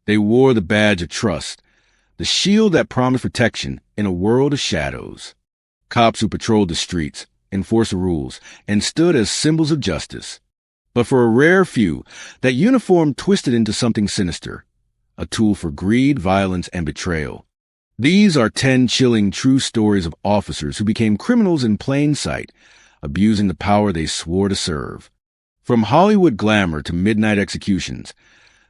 They wore the badge of trust, the shield that promised protection in a world of shadows. Cops who patrolled the streets, enforced the rules, and stood as symbols of justice. But for a rare few, that uniform twisted into something sinister, a tool for greed, violence, and betrayal. These are 10 chilling true stories of officers who became criminals in plain sight, abusing the power they swore to serve. From Hollywood glamour to midnight executions,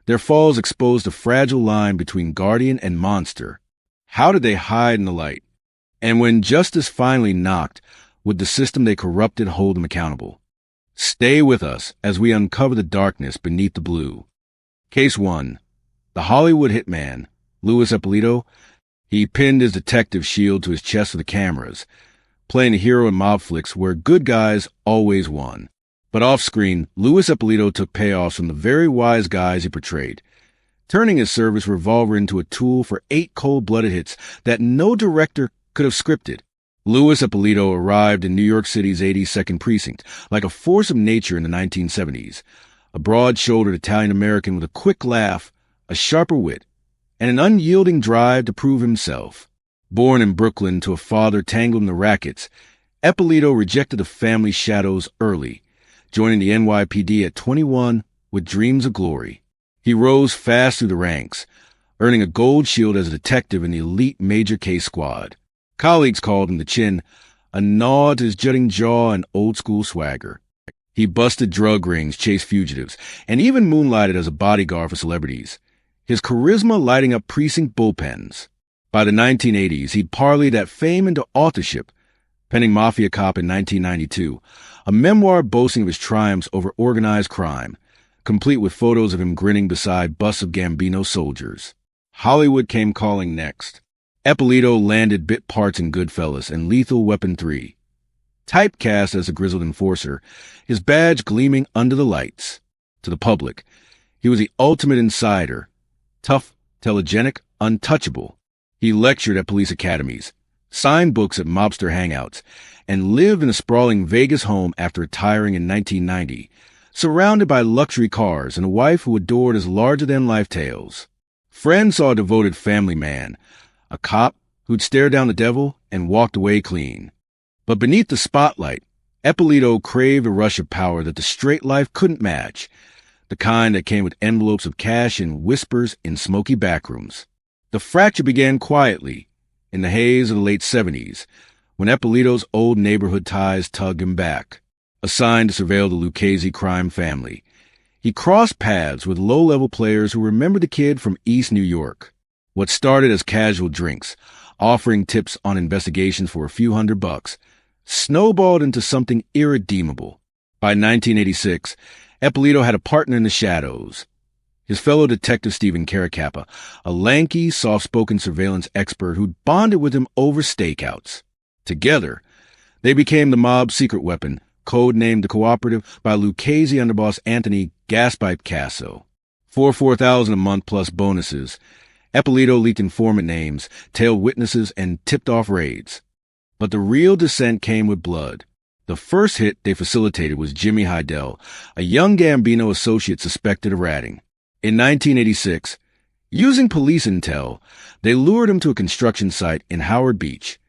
their falls exposed a fragile line between guardian and monster. How did they hide in the light? And when justice finally knocked, would the system they corrupted hold them accountable? Stay with us as we uncover the darkness beneath the blue. Case 1. The Hollywood hitman, Louis Eppolito. He pinned his detective shield to his chest for the cameras, playing a hero in mob flicks where good guys always won. But off-screen, Louis Eppolito took payoffs from the very wise guys he portrayed, turning his service revolver into a tool for 8 cold-blooded hits that no director could have scripted. Louis Eppolito arrived in New York City's 82nd Precinct like a force of nature in the 1970s, a broad-shouldered Italian-American with a quick laugh, a sharper wit, and an unyielding drive to prove himself. Born in Brooklyn to a father tangled in the rackets, Eppolito rejected the family shadows early, joining the NYPD at 21 with dreams of glory. He rose fast through the ranks, earning a gold shield as a detective in the elite major case squad. Colleagues called him the Chin, a nod to his jutting jaw and old-school swagger. He busted drug rings, chased fugitives, and even moonlighted as a bodyguard for celebrities, his charisma lighting up precinct bullpens. By the 1980s, he'd parlayed that fame into authorship, penning Mafia Cop in 1992, a memoir boasting of his triumphs over organized crime, complete with photos of him grinning beside busts of Gambino soldiers. Hollywood came calling next. Eppolito landed bit parts in Goodfellas and Lethal Weapon 3. Typecast as a grizzled enforcer, his badge gleaming under the lights. To the public, he was the ultimate insider, tough, telegenic, untouchable. He lectured at police academies, signed books at mobster hangouts, and lived in a sprawling Vegas home after retiring in 1990, surrounded by luxury cars and a wife who adored his larger-than-life tales. Friends saw a devoted family man, a cop who'd stare down the devil and walked away clean. But beneath the spotlight, Eppolito craved a rush of power that the straight life couldn't match, the kind that came with envelopes of cash and whispers in smoky backrooms. The fracture began quietly, in the haze of the late 70s, when Eppolito's old neighborhood ties tugged him back. Assigned to surveil the Lucchese crime family, he crossed paths with low-level players who remembered the kid from East New York. What started as casual drinks, offering tips on investigations for a few $100, snowballed into something irredeemable. By 1986, Eppolito had a partner in the shadows, his fellow detective Stephen Caracappa, a lanky, soft-spoken surveillance expert who'd bonded with him over stakeouts. Together, they became the mob's secret weapon, codenamed the Cooperative by Lucchese underboss Anthony Gaspipe Casso. For $4,000 a month plus bonuses, Eppolito leaked informant names, tailed witnesses, and tipped off raids. But the real descent came with blood. The first hit they facilitated was Jimmy Heidel, a young Gambino associate suspected of ratting. In 1986, using police intel, they lured him to a construction site in Howard Beach,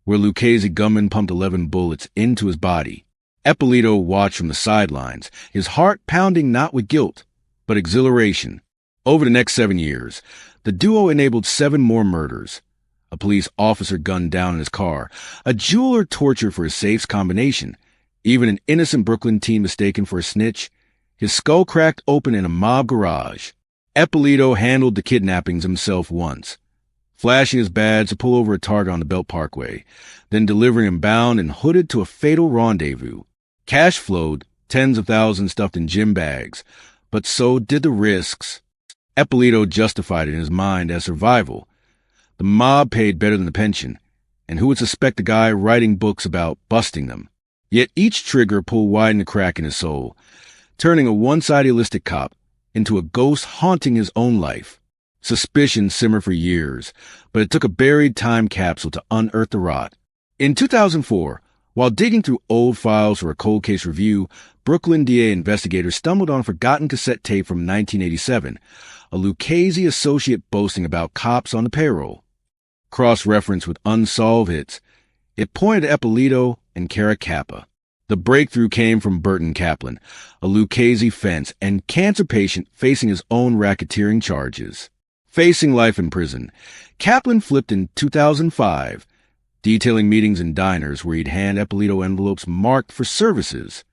where Lucchese gunmen pumped 11 bullets into his body. Eppolito watched from the sidelines, his heart pounding not with guilt, but exhilaration. Over the next 7 years, the duo enabled 7 more murders. A police officer gunned down in his car, a jeweler tortured for his safes combination, even an innocent Brooklyn teen mistaken for a snitch, his skull cracked open in a mob garage. Eppolito handled the kidnappings himself once, flashing his badge to pull over a target on the Belt Parkway, then delivering him bound and hooded to a fatal rendezvous. Cash flowed, tens of thousands stuffed in gym bags, but so did the risks. Eppolito justified it in his mind as survival. The mob paid better than the pension, and who would suspect the guy writing books about busting them? Yet each trigger pull widened a crack in his soul, turning a once idealistic cop into a ghost haunting his own life. Suspicion simmered for years, but it took a buried time capsule to unearth the rot. In 2004, while digging through old files for a cold case review, Brooklyn DA investigators stumbled on a forgotten cassette tape from 1987, a Lucchese associate boasting about cops on the payroll. Cross-reference with unsolved hits, it pointed to Eppolito and Caracappa. The breakthrough came from Burton Kaplan, a Lucchese fence and cancer patient facing his own racketeering charges. Facing life in prison, Kaplan flipped in 2005, detailing meetings in diners where he'd hand Eppolito envelopes marked for services.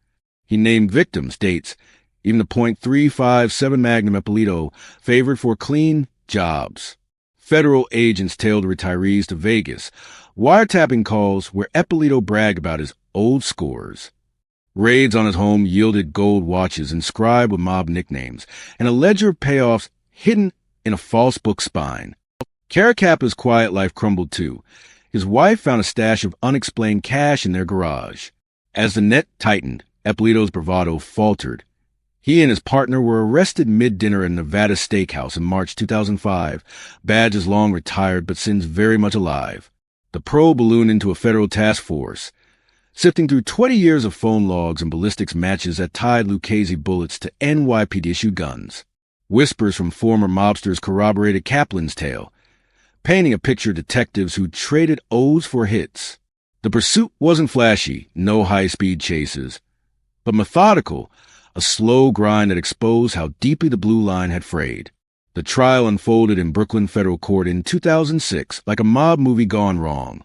He named victims, dates, even the .357 Magnum Eppolito favored for clean jobs. Federal agents tailed retirees to Vegas, wiretapping calls where Eppolito bragged about his old scores. Raids on his home yielded gold watches inscribed with mob nicknames and a ledger of payoffs hidden in a false book spine. Caracappa's quiet life crumbled too. His wife found a stash of unexplained cash in their garage. As the net tightened, Eppolito's bravado faltered. He and his partner were arrested mid-dinner at a Nevada steakhouse in March 2005. Badge is long retired, but sins very much alive. The probe ballooned into a federal task force, sifting through 20 years of phone logs and ballistics matches that tied Lucchese bullets to NYPD-issued guns. Whispers from former mobsters corroborated Kaplan's tale, painting a picture of detectives who traded O's for hits. The pursuit wasn't flashy, no high-speed chases, but methodical, a slow grind that exposed how deeply the blue line had frayed. The trial unfolded in Brooklyn federal court in 2006 like a mob movie gone wrong.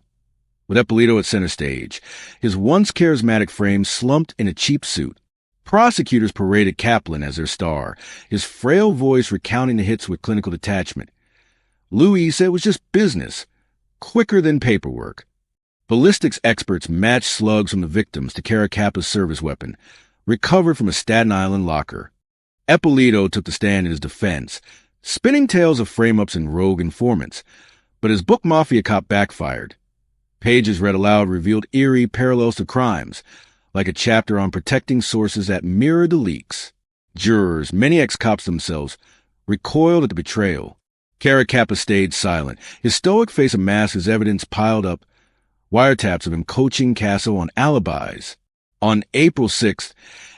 With Eppolito at center stage, his once charismatic frame slumped in a cheap suit. Prosecutors paraded Kaplan as their star, his frail voice recounting the hits with clinical detachment. Louis said it was just business, quicker than paperwork. Ballistics experts matched slugs from the victims to Caracappa's service weapon, recovered from a Staten Island locker. Eppolito took the stand in his defense, spinning tales of frame-ups and rogue informants, but his book Mafia Cop backfired. Pages read aloud revealed eerie parallels to crimes, like a chapter on protecting sources that mirrored the leaks. Jurors, many ex-cops themselves, recoiled at the betrayal. Caracappa stayed silent, his stoic face a mask as evidence piled up, wiretaps of him coaching Casso on alibis. On April 6th,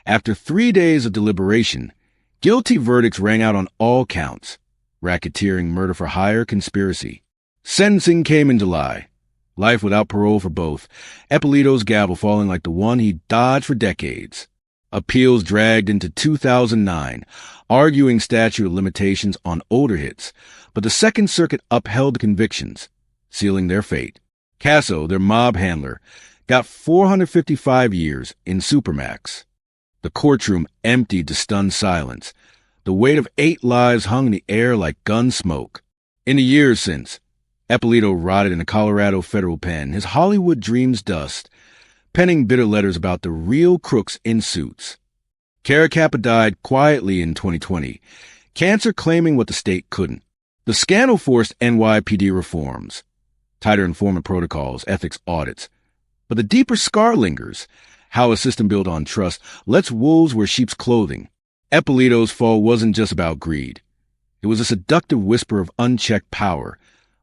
after 3 days of deliberation, guilty verdicts rang out on all counts: racketeering, murder for hire, conspiracy. Sentencing came in July. Life without parole for both, Eppolito's gavel falling like the one he dodged for decades. Appeals dragged into 2009, arguing statute of limitations on older hits, but the Second Circuit upheld the convictions, sealing their fate. Casso, their mob handler, got 455 years in Supermax. The courtroom emptied to stunned silence. The weight of 8 lives hung in the air like gun smoke. In the years since, Eppolito rotted in a Colorado federal pen, his Hollywood dreams dust, penning bitter letters about the real crooks in suits. Caracappa died quietly in 2020, cancer claiming what the state couldn't. The scandal forced NYPD reforms, tighter informant protocols, ethics audits. But the deeper scar lingers, how a system built on trust lets wolves wear sheep's clothing. Eppolito's fall wasn't just about greed. It was a seductive whisper of unchecked power,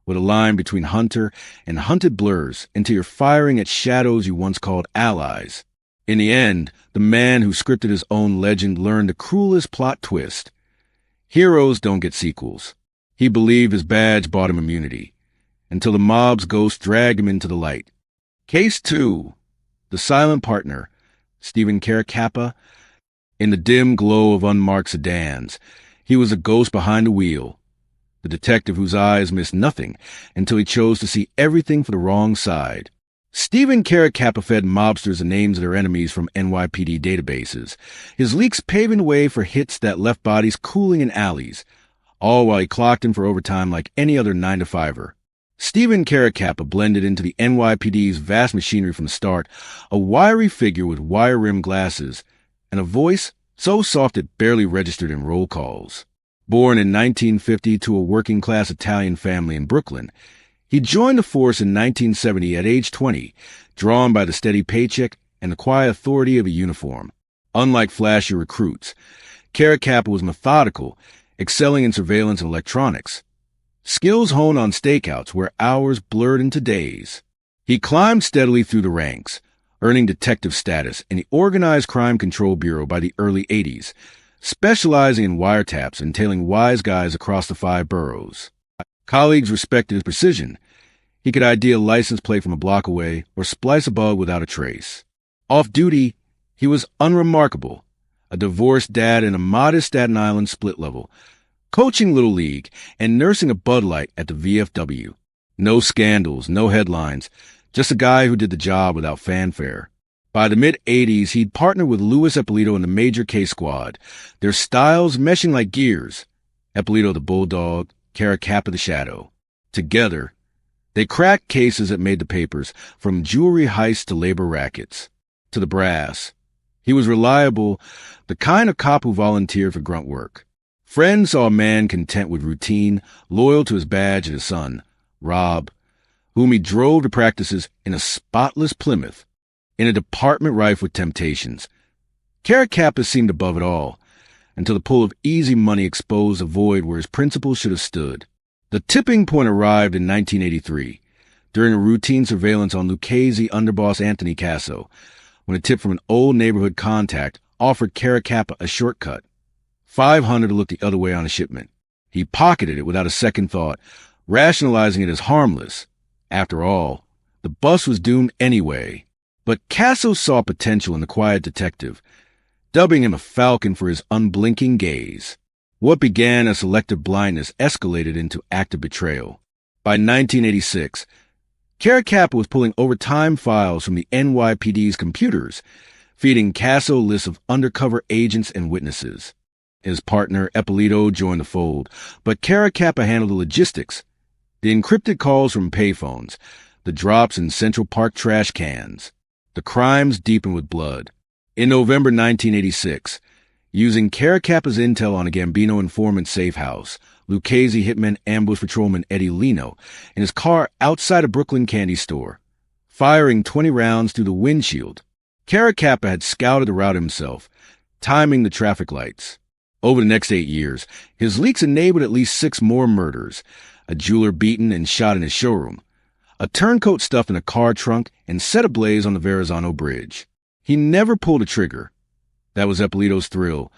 with a line between hunter and hunted blurs until you're firing at shadows you once called allies. In the end, the man who scripted his own legend learned the cruelest plot twist. Heroes don't get sequels. He believed his badge bought him immunity, until the mob's ghost dragged him into the light. Case 2. The silent partner, Stephen Caracappa. In the dim glow of unmarked sedans, he was a ghost behind the wheel. The detective whose eyes missed nothing until he chose to see everything for the wrong side. Stephen Caracappa fed mobsters the names of their enemies from NYPD databases, his leaks paving the way for hits that left bodies cooling in alleys, all while he clocked in for overtime like any other 9-to-5er. Stephen Caracappa blended into the NYPD's vast machinery from the start, a wiry figure with wire-rimmed glasses and a voice so soft it barely registered in roll calls. Born in 1950 to a working-class Italian family in Brooklyn, he joined the force in 1970 at age 20, drawn by the steady paycheck and the quiet authority of a uniform. Unlike flashy recruits, Caracappa was methodical, excelling in surveillance and electronics. Skills honed on stakeouts where hours blurred into days. He climbed steadily through the ranks, earning detective status in the Organized Crime Control Bureau by the early 80s, specializing in wiretaps and tailing wise guys across the 5 boroughs. Colleagues respected his precision. He could ID a license plate from a block away or splice a bug without a trace. Off duty, he was unremarkable, a divorced dad in a modest Staten Island split level, coaching Little League and nursing a Bud Light at the VFW. No scandals, no headlines, just a guy who did the job without fanfare. By the mid-'80s, he'd partnered with Louis Eppolito in the Major Case Squad, their styles meshing like gears. Eppolito the Bulldog, Caracappa the Shadow. Together, they cracked cases that made the papers, from jewelry heists to labor rackets, to the brass. He was reliable, the kind of cop who volunteered for grunt work. Friends saw a man content with routine, loyal to his badge and his son, Rob, whom he drove to practices in a spotless Plymouth, in a department rife with temptations. Caracappa seemed above it all, until the pull of easy money exposed a void where his principles should have stood. The tipping point arrived in 1983, during a routine surveillance on Lucchese underboss Anthony Casso, when a tip from an old neighborhood contact offered Caracappa a shortcut, $500 to look the other way on a shipment. He pocketed it without a second thought, rationalizing it as harmless. After all, the bus was doomed anyway. But Casso saw potential in the quiet detective, dubbing him a falcon for his unblinking gaze. What began as selective blindness escalated into active betrayal. By 1986, Caracappa was pulling overtime files from the NYPD's computers, feeding Casso lists of undercover agents and witnesses. His partner, Eppolito, joined the fold, but Caracappa handled the logistics, the encrypted calls from payphones, the drops in Central Park trash cans. The crimes deepened with blood. In November 1986, using Caracappa's intel on a Gambino informant safe house, Lucchese hitman ambush patrolman Eddie Lino in his car outside a Brooklyn candy store, firing 20 rounds through the windshield. Caracappa had scouted the route himself, timing the traffic lights. Over the next 8 years, his leaks enabled at least 6 more murders, a jeweler beaten and shot in his showroom, a turncoat stuffed in a car trunk and set ablaze on the Verrazano Bridge. He never pulled a trigger. That was Eppolito's thrill.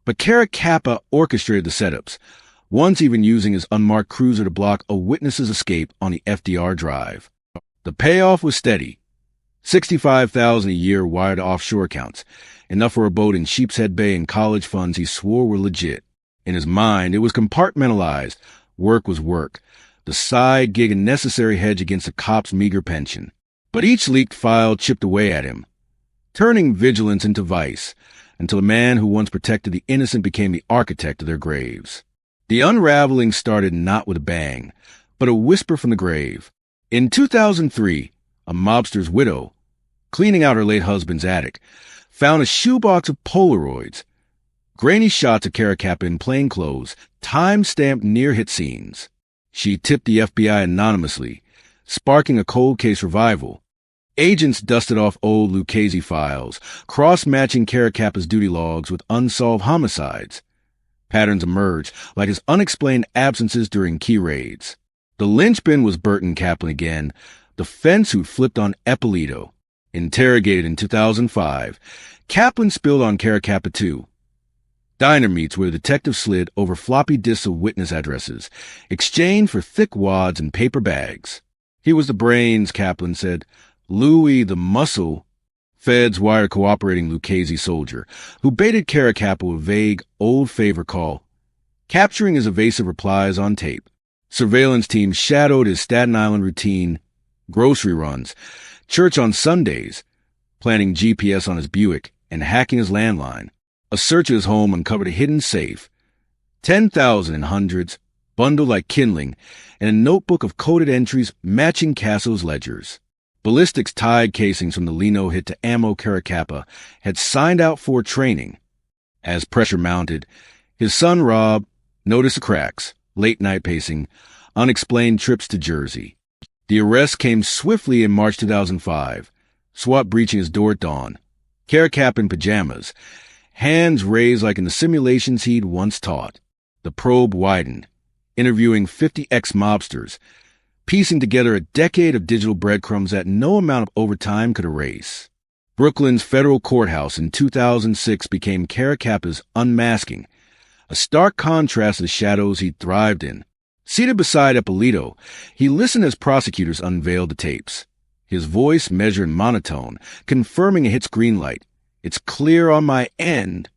But Caracappa orchestrated the setups, once even using his unmarked cruiser to block a witness's escape on the FDR Drive. The payoff was steady. $65,000 a year wired to offshore accounts, enough for a boat in Sheepshead Bay and college funds he swore were legit. In his mind, it was compartmentalized. Work was work. The side gig a necessary hedge against a cop's meager pension. But each leaked file chipped away at him, turning vigilance into vice, until a man who once protected the innocent became the architect of their graves. The unraveling started not with a bang, but a whisper from the grave. In 2003, a mobster's widow, cleaning out her late husband's attic, found a shoebox of Polaroids, grainy shots of Caracappa in plain clothes, time-stamped near-hit scenes. She tipped the FBI anonymously, sparking a cold case revival. Agents dusted off old Lucchese files, cross-matching Caracappa's duty logs with unsolved homicides. Patterns emerged, like his unexplained absences during key raids. The linchpin was Burton Kaplan again, the fence who'd flipped on Eppolito. Interrogated in 2005, Kaplan spilled on Caracappa too. Diner meets where the detective slid over floppy disks of witness addresses, exchanged for thick wads and paper bags. He was the brains, Kaplan said. Louis the muscle. Feds wired cooperating Lucchese soldier, who baited Caracappa with vague, old favor call, capturing his evasive replies on tape. Surveillance teams shadowed his Staten Island routine, grocery runs, church on Sundays, planting GPS on his Buick and hacking his landline. A search of his home uncovered a hidden safe, 10,000 in hundreds, bundled like kindling, and a notebook of coded entries matching Casso's ledgers. Ballistics tied casings from the Lino hit to ammo Caracappa had signed out for training. As pressure mounted, his son Rob noticed the cracks, late-night pacing, unexplained trips to Jersey. The arrest came swiftly in March 2005, SWAT breaching his door at dawn. Caracappa in pajamas, hands raised like in the simulations he'd once taught. The probe widened, interviewing 50 ex-mobsters, piecing together a decade of digital breadcrumbs that no amount of overtime could erase. Brooklyn's federal courthouse in 2006 became Caracappa's unmasking, a stark contrast to the shadows he'd thrived in. Seated beside Eppolito, he listened as prosecutors unveiled the tapes. His voice measured in monotone, confirming a hit's green light. "It's clear on my end."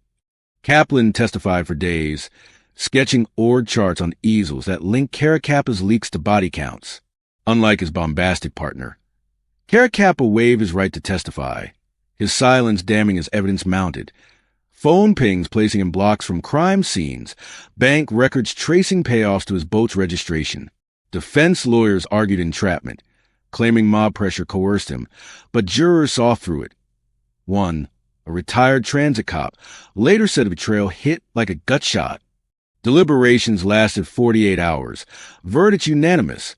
Kaplan testified for days, sketching org charts on easels that linked Caracappa's leaks to body counts. Unlike his bombastic partner, Caracappa waived his right to testify, his silence damning as evidence mounted. Phone pings placing him blocks from crime scenes, bank records tracing payoffs to his boat's registration. Defense lawyers argued entrapment, claiming mob pressure coerced him, but jurors saw through it. One, a retired transit cop, later said the betrayal hit like a gut shot. Deliberations lasted 48 hours. Verdict unanimous.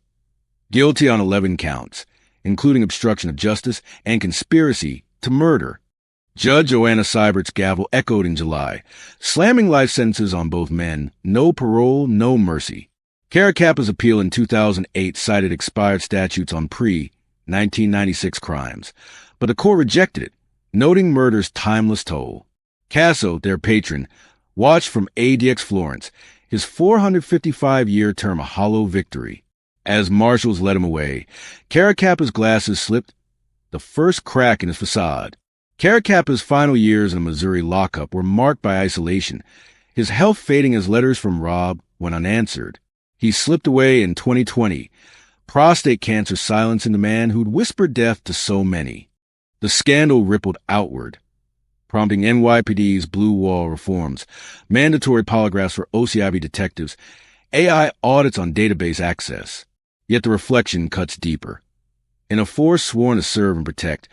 Guilty on 11 counts, including obstruction of justice and conspiracy to murder. Judge Joanna Seibert's gavel echoed in July, slamming life sentences on both men. No parole, no mercy. Caracappa's appeal in 2008 cited expired statutes on pre-1996 crimes, but the court rejected it, noting murder's timeless toll. Casso, their patron, watched from ADX Florence, his 455-year term a hollow victory. As marshals led him away, Caracappa's glasses slipped the first crack in his facade. Caracappa's final years in a Missouri lockup were marked by isolation, his health fading as letters from Rob went unanswered. He slipped away in 2020, prostate cancer silencing the man who'd whispered death to so many. The scandal rippled outward, prompting NYPD's Blue Wall reforms, mandatory polygraphs for OCIB detectives, AI audits on database access. Yet the reflection cuts deeper. In a force sworn to serve and protect,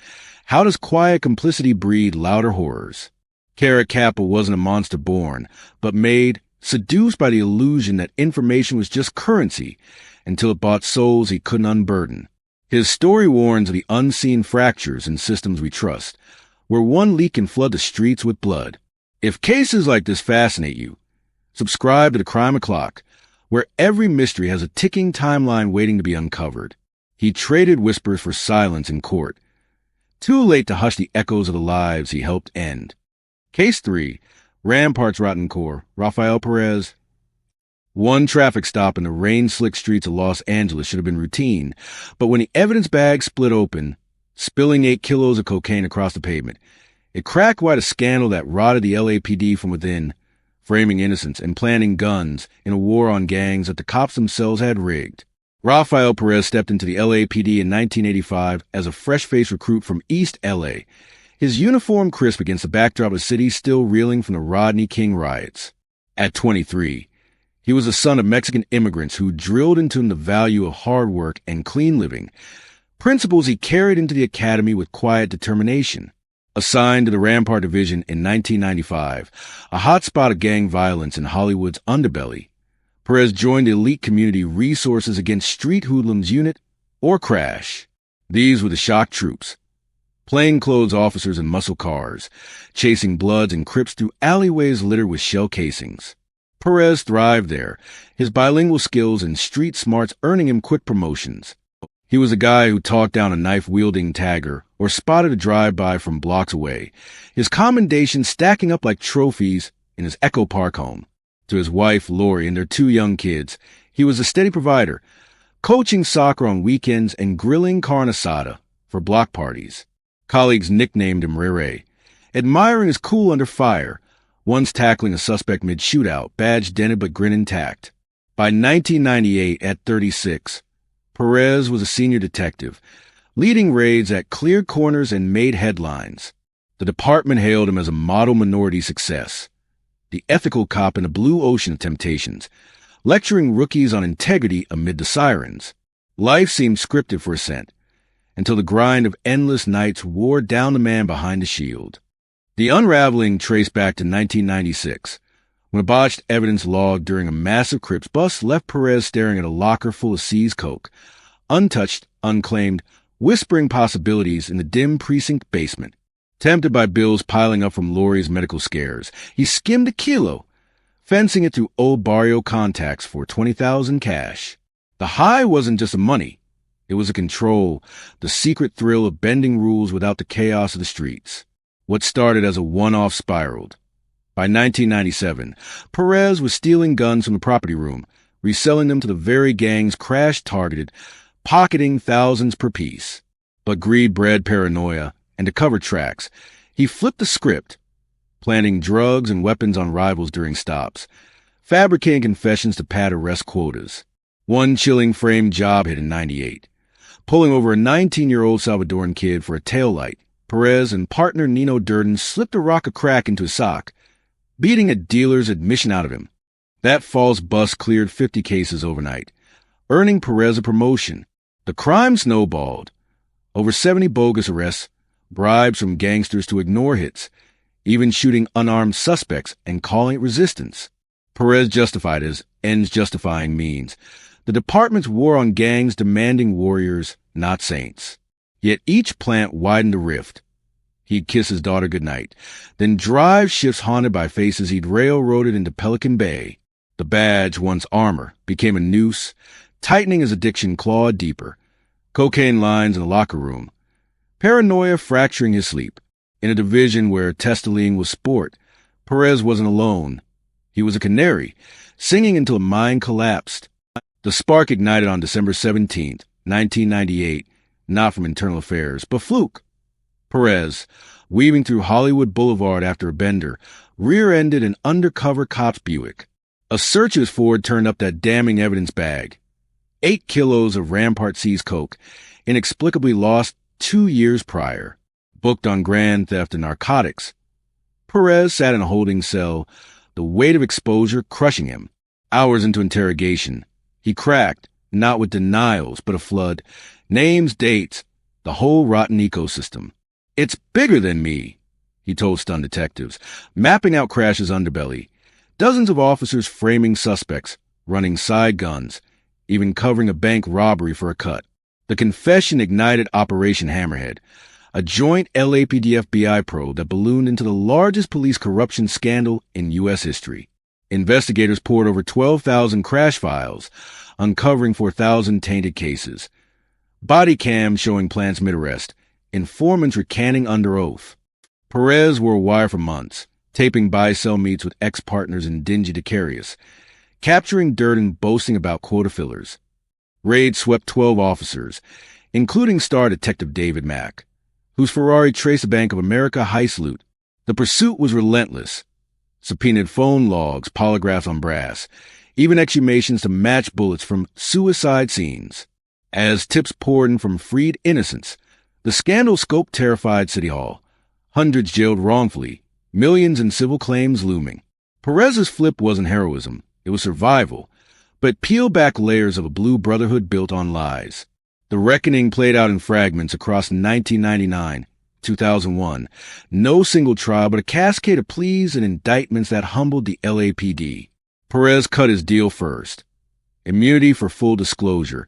how does quiet complicity breed louder horrors? Caracappa wasn't a monster born, but made, seduced by the illusion that information was just currency, until it bought souls he couldn't unburden. His story warns of the unseen fractures in systems we trust, where one leak can flood the streets with blood. If cases like this fascinate you, subscribe to the Crime O'Clock, where every mystery has a ticking timeline waiting to be uncovered. He traded whispers for silence in court, too late to hush the echoes of the lives he helped end. Case 3, Rampart's Rotten Core, Rafael Perez. One traffic stop in the rain-slick streets of Los Angeles should have been routine, but when the evidence bag split open, spilling 8 kilos of cocaine across the pavement, it cracked wide a scandal that rotted the LAPD from within, framing innocents and planting guns in a war on gangs that the cops themselves had rigged. Rafael Perez stepped into the LAPD in 1985 as a fresh-faced recruit from East LA, his uniform crisp against the backdrop of a city still reeling from the Rodney King riots. At 23, he was the son of Mexican immigrants who drilled into him the value of hard work and clean living, principles he carried into the academy with quiet determination. Assigned to the Rampart Division in 1995, a hotspot of gang violence in Hollywood's underbelly, Perez joined the elite community Resources Against Street Hoodlums Unit, or CRASH. These were the shock troops, plainclothes officers in muscle cars, chasing Bloods and Crips through alleyways littered with shell casings. Perez thrived there, his bilingual skills and street smarts earning him quick promotions. He was a guy who talked down a knife-wielding tagger or spotted a drive-by from blocks away, his commendations stacking up like trophies in his Echo Park home. To his wife, Lori, and their 2 young kids, he was a steady provider, coaching soccer on weekends and grilling carne asada for block parties. Colleagues nicknamed him Rere, admiring his cool under fire, once tackling a suspect mid-shootout, badge dented but grin intact. By 1998, at 36, Perez was a senior detective, leading raids that cleared corners and made headlines. The department hailed him as a model minority success, the ethical cop in a blue ocean of temptations, lecturing rookies on integrity amid the sirens. Life seemed scripted for Ascent, until the grind of endless nights wore down the man behind the shield. The unraveling traced back to 1996, when a botched evidence log during a massive Crips bust left Perez staring at a locker full of seized coke, untouched, unclaimed, whispering possibilities in the dim precinct basement. Tempted by bills piling up from Lori's medical scares, he skimmed a kilo, fencing it through old barrio contacts for $20,000 cash. The high wasn't just the money. It was a control, the secret thrill of bending rules without the chaos of the streets. What started as a one-off spiraled. By 1997, Perez was stealing guns from the property room, reselling them to the very gangs Crash targeted, pocketing thousands per piece. But greed bred paranoia, and to cover tracks, he flipped the script, planting drugs and weapons on rivals during stops, fabricating confessions to pad arrest quotas. One chilling framed job hit in '98. Pulling over a 19-year-old Salvadoran kid for a taillight, Perez and partner Nino Durden slipped a rock of crack into his sock, beating a dealer's admission out of him. That false bust cleared 50 cases overnight, earning Perez a promotion. The crime snowballed. Over 70 bogus arrests, bribes from gangsters to ignore hits, even shooting unarmed suspects and calling it resistance. Perez justified his ends justifying means. The department's war on gangs demanding warriors, not saints. Yet each plant widened the rift. He'd kiss his daughter goodnight, then drive shifts haunted by faces he'd railroaded into Pelican Bay. The badge, once armor, became a noose, tightening his addiction clawed deeper. Cocaine lines in the locker room. Paranoia fracturing his sleep. In a division where testaline was sport, Perez wasn't alone. He was a canary, singing until a mind collapsed. The spark ignited on December 17th, 1998, not from internal affairs, but fluke. Perez, weaving through Hollywood Boulevard after a bender, rear-ended an undercover cop's Buick. A search of his Ford turned up that damning evidence bag. 8 kilos of Rampart seized coke, inexplicably lost 2 years prior. Booked on grand theft and narcotics. Perez sat in a holding cell, the weight of exposure crushing him. Hours into interrogation, he cracked, not with denials, but a flood. Names, dates, the whole rotten ecosystem. "It's bigger than me," he told stunned detectives, mapping out Crash's underbelly. Dozens of officers framing suspects, running side guns, even covering a bank robbery for a cut. The confession ignited Operation Hammerhead, a joint LAPD-FBI probe that ballooned into the largest police corruption scandal in U.S. history. Investigators poured over 12,000 crash files, uncovering 4,000 tainted cases. Body cams showing plants mid-arrest, informants recanting under oath. Perez wore wire for months, taping buy-sell meets with ex-partners in dingy Decarius, capturing Durden boasting about quota fillers. Raids swept 12 officers, including star detective David Mack, whose Ferrari traced a Bank of America heist loot. The pursuit was relentless. Subpoenaed phone logs, polygraphs on brass, even exhumations to match bullets from suicide scenes. As tips poured in from freed innocents, the scandal scope terrified City Hall. Hundreds jailed wrongfully, millions in civil claims looming. Perez's flip wasn't heroism, it was survival, but peeled back layers of a blue brotherhood built on lies. The reckoning played out in fragments across 1999, 2001. No single trial, but a cascade of pleas and indictments that humbled the LAPD. Perez cut his deal first. Immunity for full disclosure.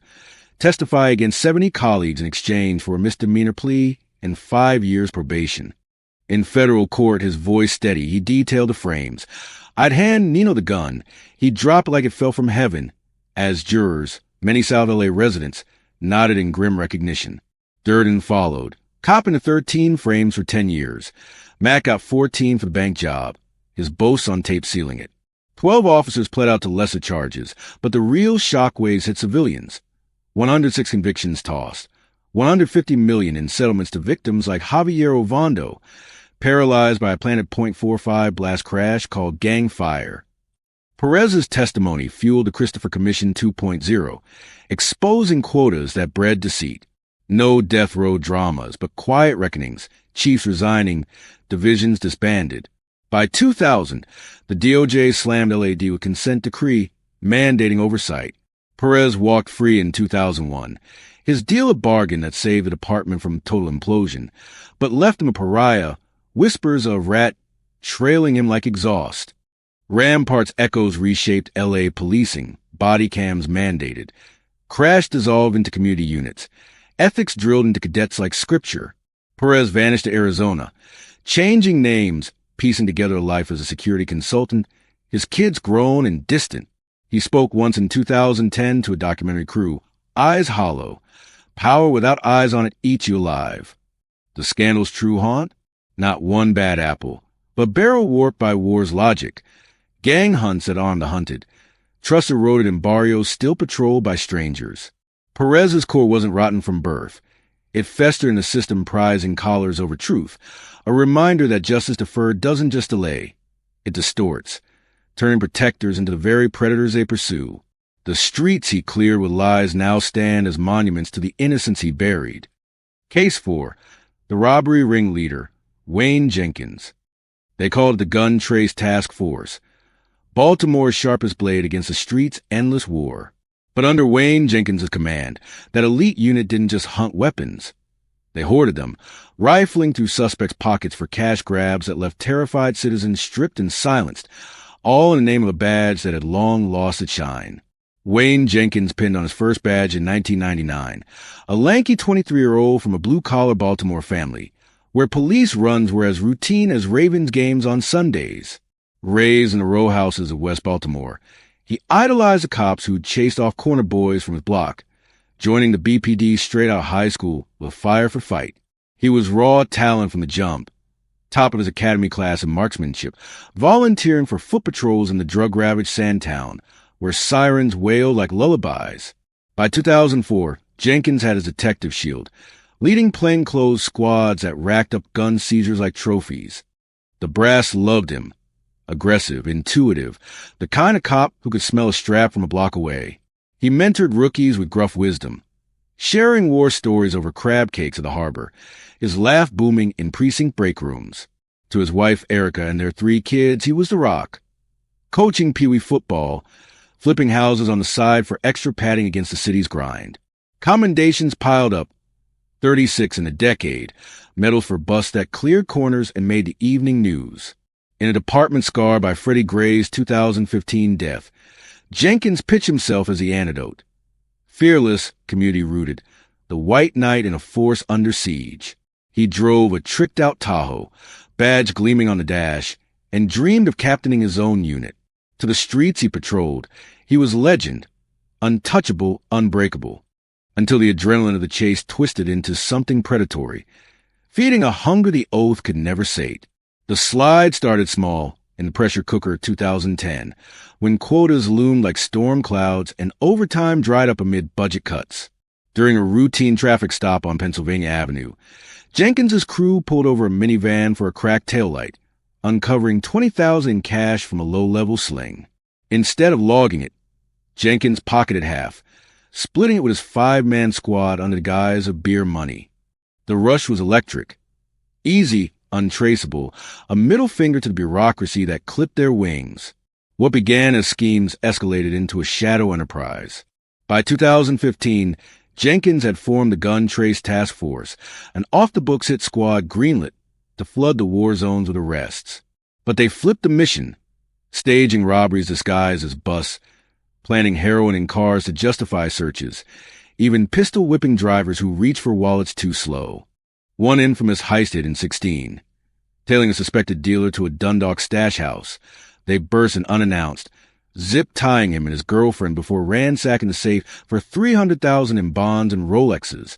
Testify against 70 colleagues in exchange for a misdemeanor plea and 5 years probation. In federal court, his voice steady, he detailed the frames. "I'd hand Nino the gun. He'd drop it like it fell from heaven." As jurors, many South LA residents, nodded in grim recognition. Durden followed, copping to 13 frames for 10 years. Mack got 14 for the bank job, his boasts on tape sealing it. 12 officers pled out to lesser charges, but the real shockwaves hit civilians. 106 convictions tossed, $150 million in settlements to victims like Javier Ovando, paralyzed by a Planet .45 blast crash called Gang Fire. Perez's testimony fueled the Christopher Commission 2.0, exposing quotas that bred deceit. No death row dramas, but quiet reckonings, chiefs resigning, divisions disbanded. By 2000, the DOJ slammed LAD with consent decree mandating oversight. Perez walked free in 2001. His deal a bargain that saved the department from total implosion, but left him a pariah, whispers of rat trailing him like exhaust. Rampart's echoes reshaped LA policing, body cams mandated. Crash dissolved into community units. Ethics drilled into cadets like scripture. Perez vanished to Arizona, changing names, piecing together a life as a security consultant, his kids grown and distant. He spoke once in 2010 to a documentary crew, eyes hollow, Power without eyes on it eats you alive. The scandal's true haunt? Not one bad apple, but barrel warped by war's logic. Gang hunts that arm the hunted. Trust eroded in barrios still patrolled by strangers. Perez's core wasn't rotten from birth. It festered in a system prizing collars over truth, a reminder that justice deferred doesn't just delay. It distorts, turning protectors into the very predators they pursue. The streets he cleared with lies now stand as monuments to the innocents he buried. Case 4. The robbery ringleader, Wayne Jenkins. They called it the Gun Trace Task Force, Baltimore's sharpest blade against the streets' endless war. But under Wayne Jenkins' command, that elite unit didn't just hunt weapons. They hoarded them, rifling through suspects' pockets for cash grabs that left terrified citizens stripped and silenced, all in the name of a badge that had long lost its shine. Wayne Jenkins pinned on his first badge in 1999, a lanky 23-year-old from a blue-collar Baltimore family, where police runs were as routine as Ravens games on Sundays. Raised in the row houses of West Baltimore, he idolized the cops who'd chased off corner boys from his block, joining the BPD straight out of high school with fire for fight. He was raw talent from the jump, top of his academy class in marksmanship, volunteering for foot patrols in the drug-ravaged Sandtown, where sirens wailed like lullabies. By 2004, Jenkins had his detective shield, leading plainclothes squads that racked up gun seizures like trophies. The brass loved him. Aggressive, intuitive, the kind of cop who could smell a strap from a block away. He mentored rookies with gruff wisdom, sharing war stories over crab cakes at the harbor, his laugh booming in precinct break rooms. To his wife Erica and their 3 kids, he was the rock. Coaching peewee football, flipping houses on the side for extra padding against the city's grind. Commendations piled up, 36 in a decade, medals for busts that cleared corners and made the evening news. In a department scar by Freddie Gray's 2015 death, Jenkins pitched himself as the antidote. Fearless, community-rooted, the white knight in a force under siege. He drove a tricked-out Tahoe, badge gleaming on the dash, and dreamed of captaining his own unit. To the streets he patrolled, he was legend, untouchable, unbreakable, until the adrenaline of the chase twisted into something predatory, feeding a hunger the oath could never sate. The slide started small in the pressure cooker of 2010, when quotas loomed like storm clouds and overtime dried up amid budget cuts. During a routine traffic stop on Pennsylvania Avenue, Jenkins's crew pulled over a minivan for a cracked taillight, uncovering $20,000 in cash from a low-level sling. Instead of logging it, Jenkins pocketed half, splitting it with his 5-man squad under the guise of beer money. The rush was electric. Easy, untraceable, a middle finger to the bureaucracy that clipped their wings. What began as schemes escalated into a shadow enterprise. By 2015, Jenkins had formed the Gun Trace Task Force, an off-the-books hit squad greenlit to flood the war zones with arrests. But they flipped the mission, staging robberies disguised as busts, planting heroin in cars to justify searches, even pistol-whipping drivers who reached for wallets too slow. One infamous heist hit in 2016, tailing a suspected dealer to a Dundalk stash house. They burst in unannounced, zip-tying him and his girlfriend before ransacking the safe for $300,000 in bonds and Rolexes,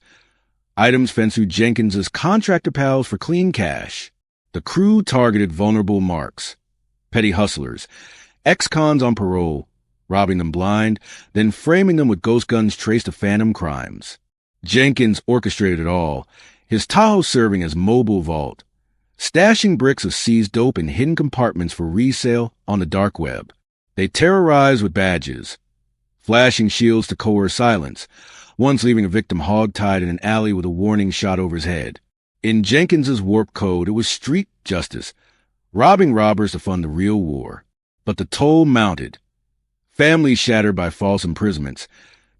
items fenced through Jenkins's contractor pals for clean cash. The crew targeted vulnerable marks, petty hustlers, ex-cons on parole, robbing them blind, then framing them with ghost guns traced to phantom crimes. Jenkins orchestrated it all, his Tahoe serving as mobile vault, stashing bricks of seized dope in hidden compartments for resale on the dark web. They terrorized with badges, flashing shields to coerce silence, once leaving a victim hogtied in an alley with a warning shot over his head. In Jenkins's warped code, it was street justice, robbing robbers to fund the real war. But the toll mounted. Families shattered by false imprisonments,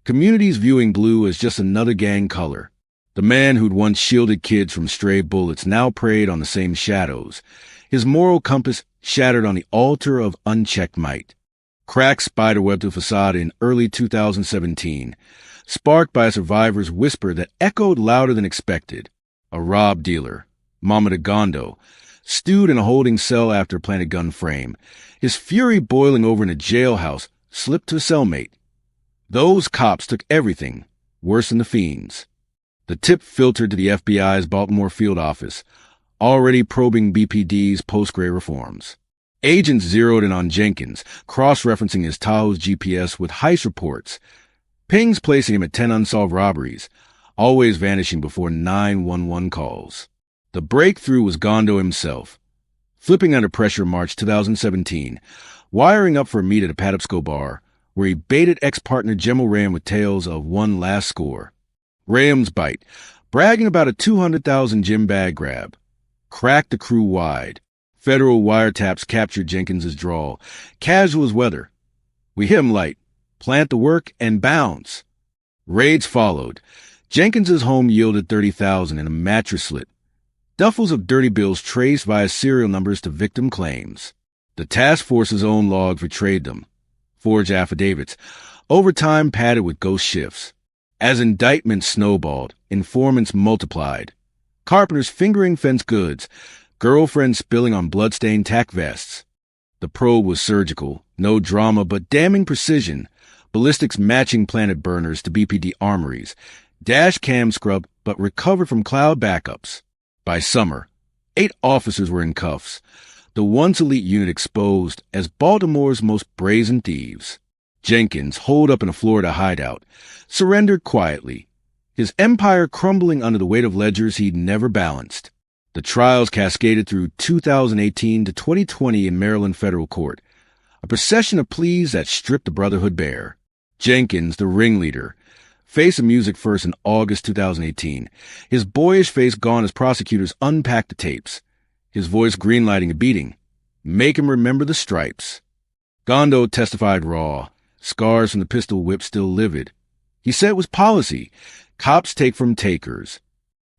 communities viewing blue as just another gang color. The man who'd once shielded kids from stray bullets now preyed on the same shadows, his moral compass shattered on the altar of unchecked might. Cracked spiderwebbed the facade in early 2017, sparked by a survivor's whisper that echoed louder than expected. A robbed dealer, Mama de Gondo, stewed in a holding cell after a planted gun frame, his fury boiling over in a jailhouse, slipped to a cellmate. Those cops took everything, worse than the fiends. The tip filtered to the FBI's Baltimore field office, already probing BPD's post-Gray reforms. Agents zeroed in on Jenkins, cross-referencing his Tahoe's GPS with heist reports, pings placing him at 10 unsolved robberies, always vanishing before 911 calls. The breakthrough was Gondo himself, flipping under pressure March 2017, wiring up for a meet at a Patapsco bar, where he baited ex-partner Gemma Ram with tales of one last score. Ram's bite, bragging about a 200,000 gym bag grab, cracked the crew wide. Federal wiretaps captured Jenkins's drawl, casual as weather. We hit him light, plant the work, and bounce. Raids followed. Jenkins's home yielded 30,000 in a mattress slit. Duffels of dirty bills traced via serial numbers to victim claims. The task force's own logs betrayed them. Forged affidavits, overtime padded with ghost shifts. As indictments snowballed, informants multiplied. Carpenters fingering fence goods, girlfriends spilling on bloodstained tack vests. The probe was surgical, no drama but damning precision, ballistics matching planet burners to BPD armories, dash cam scrub but recovered from cloud backups. By summer, 8 officers were in cuffs, the once elite unit exposed as Baltimore's most brazen thieves. Jenkins, holed up in a Florida hideout, surrendered quietly, his empire crumbling under the weight of ledgers he'd never balanced. The trials cascaded through 2018 to 2020 in Maryland federal court, a procession of pleas that stripped the Brotherhood bare. Jenkins, the ringleader, faced a music first in August 2018, his boyish face gone as prosecutors unpacked the tapes, his voice greenlighting a beating. Make him remember the stripes. Gondo testified raw, scars from the pistol whip still livid. He said it was policy, cops take from takers.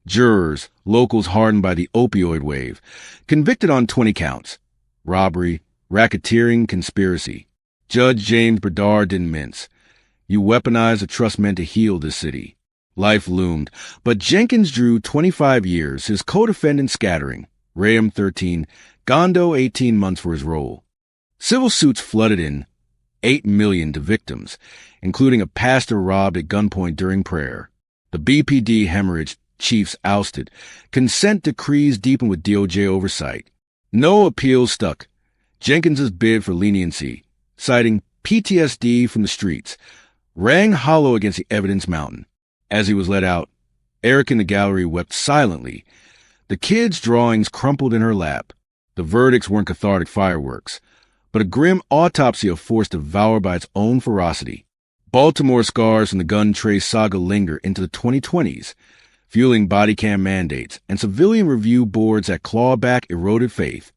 Jurors, locals hardened by the opioid wave, convicted on 20 counts. Robbery, racketeering, conspiracy. Judge James Berdard didn't mince. You weaponized the trust meant to heal this city. Life loomed, but Jenkins drew 25 years, his co-defendant scattering. Ram 13, Gondo 18 months for his role. Civil suits flooded in, 8 million to victims, including a pastor robbed at gunpoint during prayer. The BPD hemorrhage, chiefs ousted, consent decrees deepened with DOJ oversight. No appeals stuck. Jenkins's bid for leniency, citing PTSD from the streets, rang hollow against the evidence mountain. As he was let out, Eric in the gallery wept silently. The kid's drawings crumpled in her lap. The verdicts weren't cathartic fireworks, but a grim autopsy of force devoured by its own ferocity. Baltimore scars from the gun trace saga linger into the 2020s, fueling body cam mandates and civilian review boards that claw back eroded faith.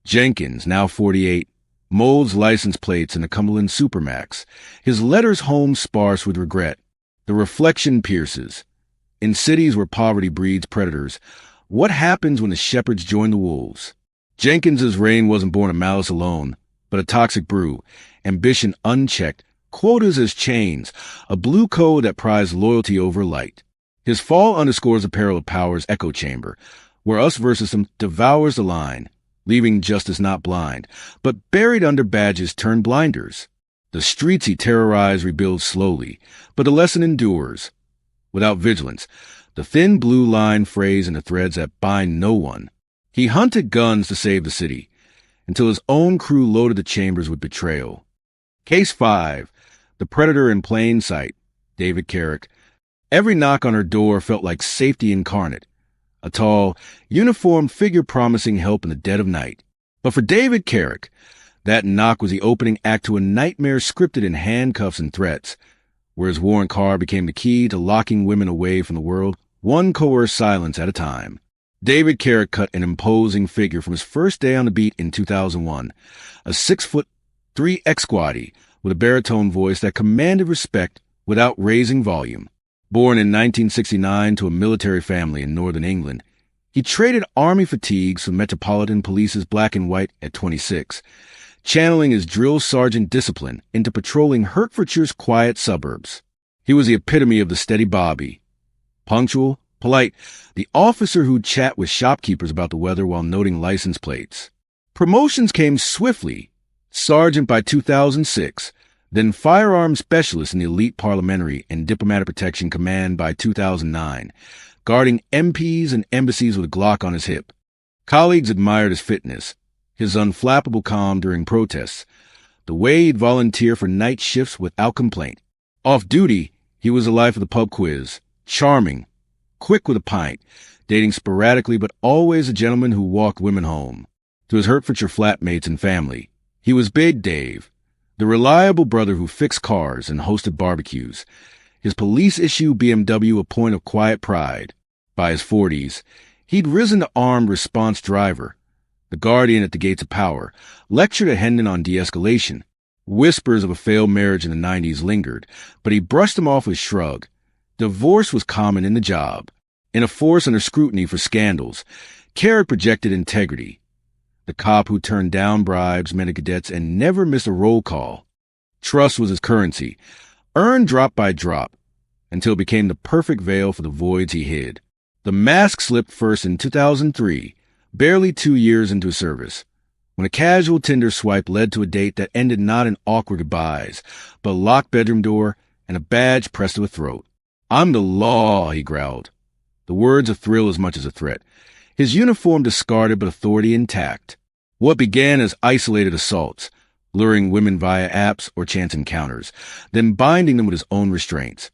Jenkins, now 48, molds license plates in a Cumberland Supermax, his letters home sparse with regret. The reflection pierces. In cities where poverty breeds predators, what happens when the shepherds join the wolves? Jenkins's reign wasn't born of malice alone, but a toxic brew, ambition unchecked, quotas as chains, a blue code that prized loyalty over light. His fall underscores the peril of power's echo chamber, where us versus him devours the line, leaving justice not blind, but buried under badges turned blinders. The streets he terrorized rebuild slowly, but the lesson endures. Without vigilance, the thin blue line frays into threads that bind no one. He hunted guns to save the city, until his own crew loaded the chambers with betrayal. Case 5, the predator in plain sight, David Carrick. Every knock on her door felt like safety incarnate, a tall, uniformed figure promising help in the dead of night. But for David Carrick, that knock was the opening act to a nightmare scripted in handcuffs and threats, where his warrant card became the key to locking women away from the world, one coerced silence at a time. David Carrick cut an imposing figure from his first day on the beat in 2001, a 6'3" ex-squatty with a baritone voice that commanded respect without raising volume. Born in 1969 to a military family in northern England, he traded army fatigues for Metropolitan Police's black and white at 26, channeling his drill sergeant discipline into patrolling Hertfordshire's quiet suburbs. He was the epitome of the steady Bobby. Punctual, polite, the officer who'd chat with shopkeepers about the weather while noting license plates. Promotions came swiftly. Sergeant by 2006, then firearms specialist in the elite Parliamentary and Diplomatic Protection Command by 2009, guarding MPs and embassies with a Glock on his hip. Colleagues admired his fitness, his unflappable calm during protests, the way he'd volunteer for night shifts without complaint. Off duty, he was the life of the pub quiz, charming, quick with a pint, dating sporadically but always a gentleman who walked women home. To his Hertfordshire flatmates and family, he was Big Dave, the reliable brother who fixed cars and hosted barbecues, his police-issue BMW a point of quiet pride. By his 40s, he'd risen to armed response driver, the guardian at the gates of power, lectured at Hendon on de-escalation. Whispers of a failed marriage in the 90s lingered, but he brushed them off with a shrug. Divorce was common in the job. In a force under scrutiny for scandals, Carrick projected integrity. The cop who turned down bribes, met cadets, and never missed a roll call. Trust was his currency, earned drop by drop, until it became the perfect veil for the voids he hid. The mask slipped first in 2003, barely 2 years into his service, when a casual Tinder swipe led to a date that ended not in awkward goodbyes, but a locked bedroom door and a badge pressed to a throat. "I'm the law," he growled. The words a thrill as much as a threat. His uniform discarded but authority intact. What began as isolated assaults, luring women via apps or chance encounters, then binding them with his own restraints,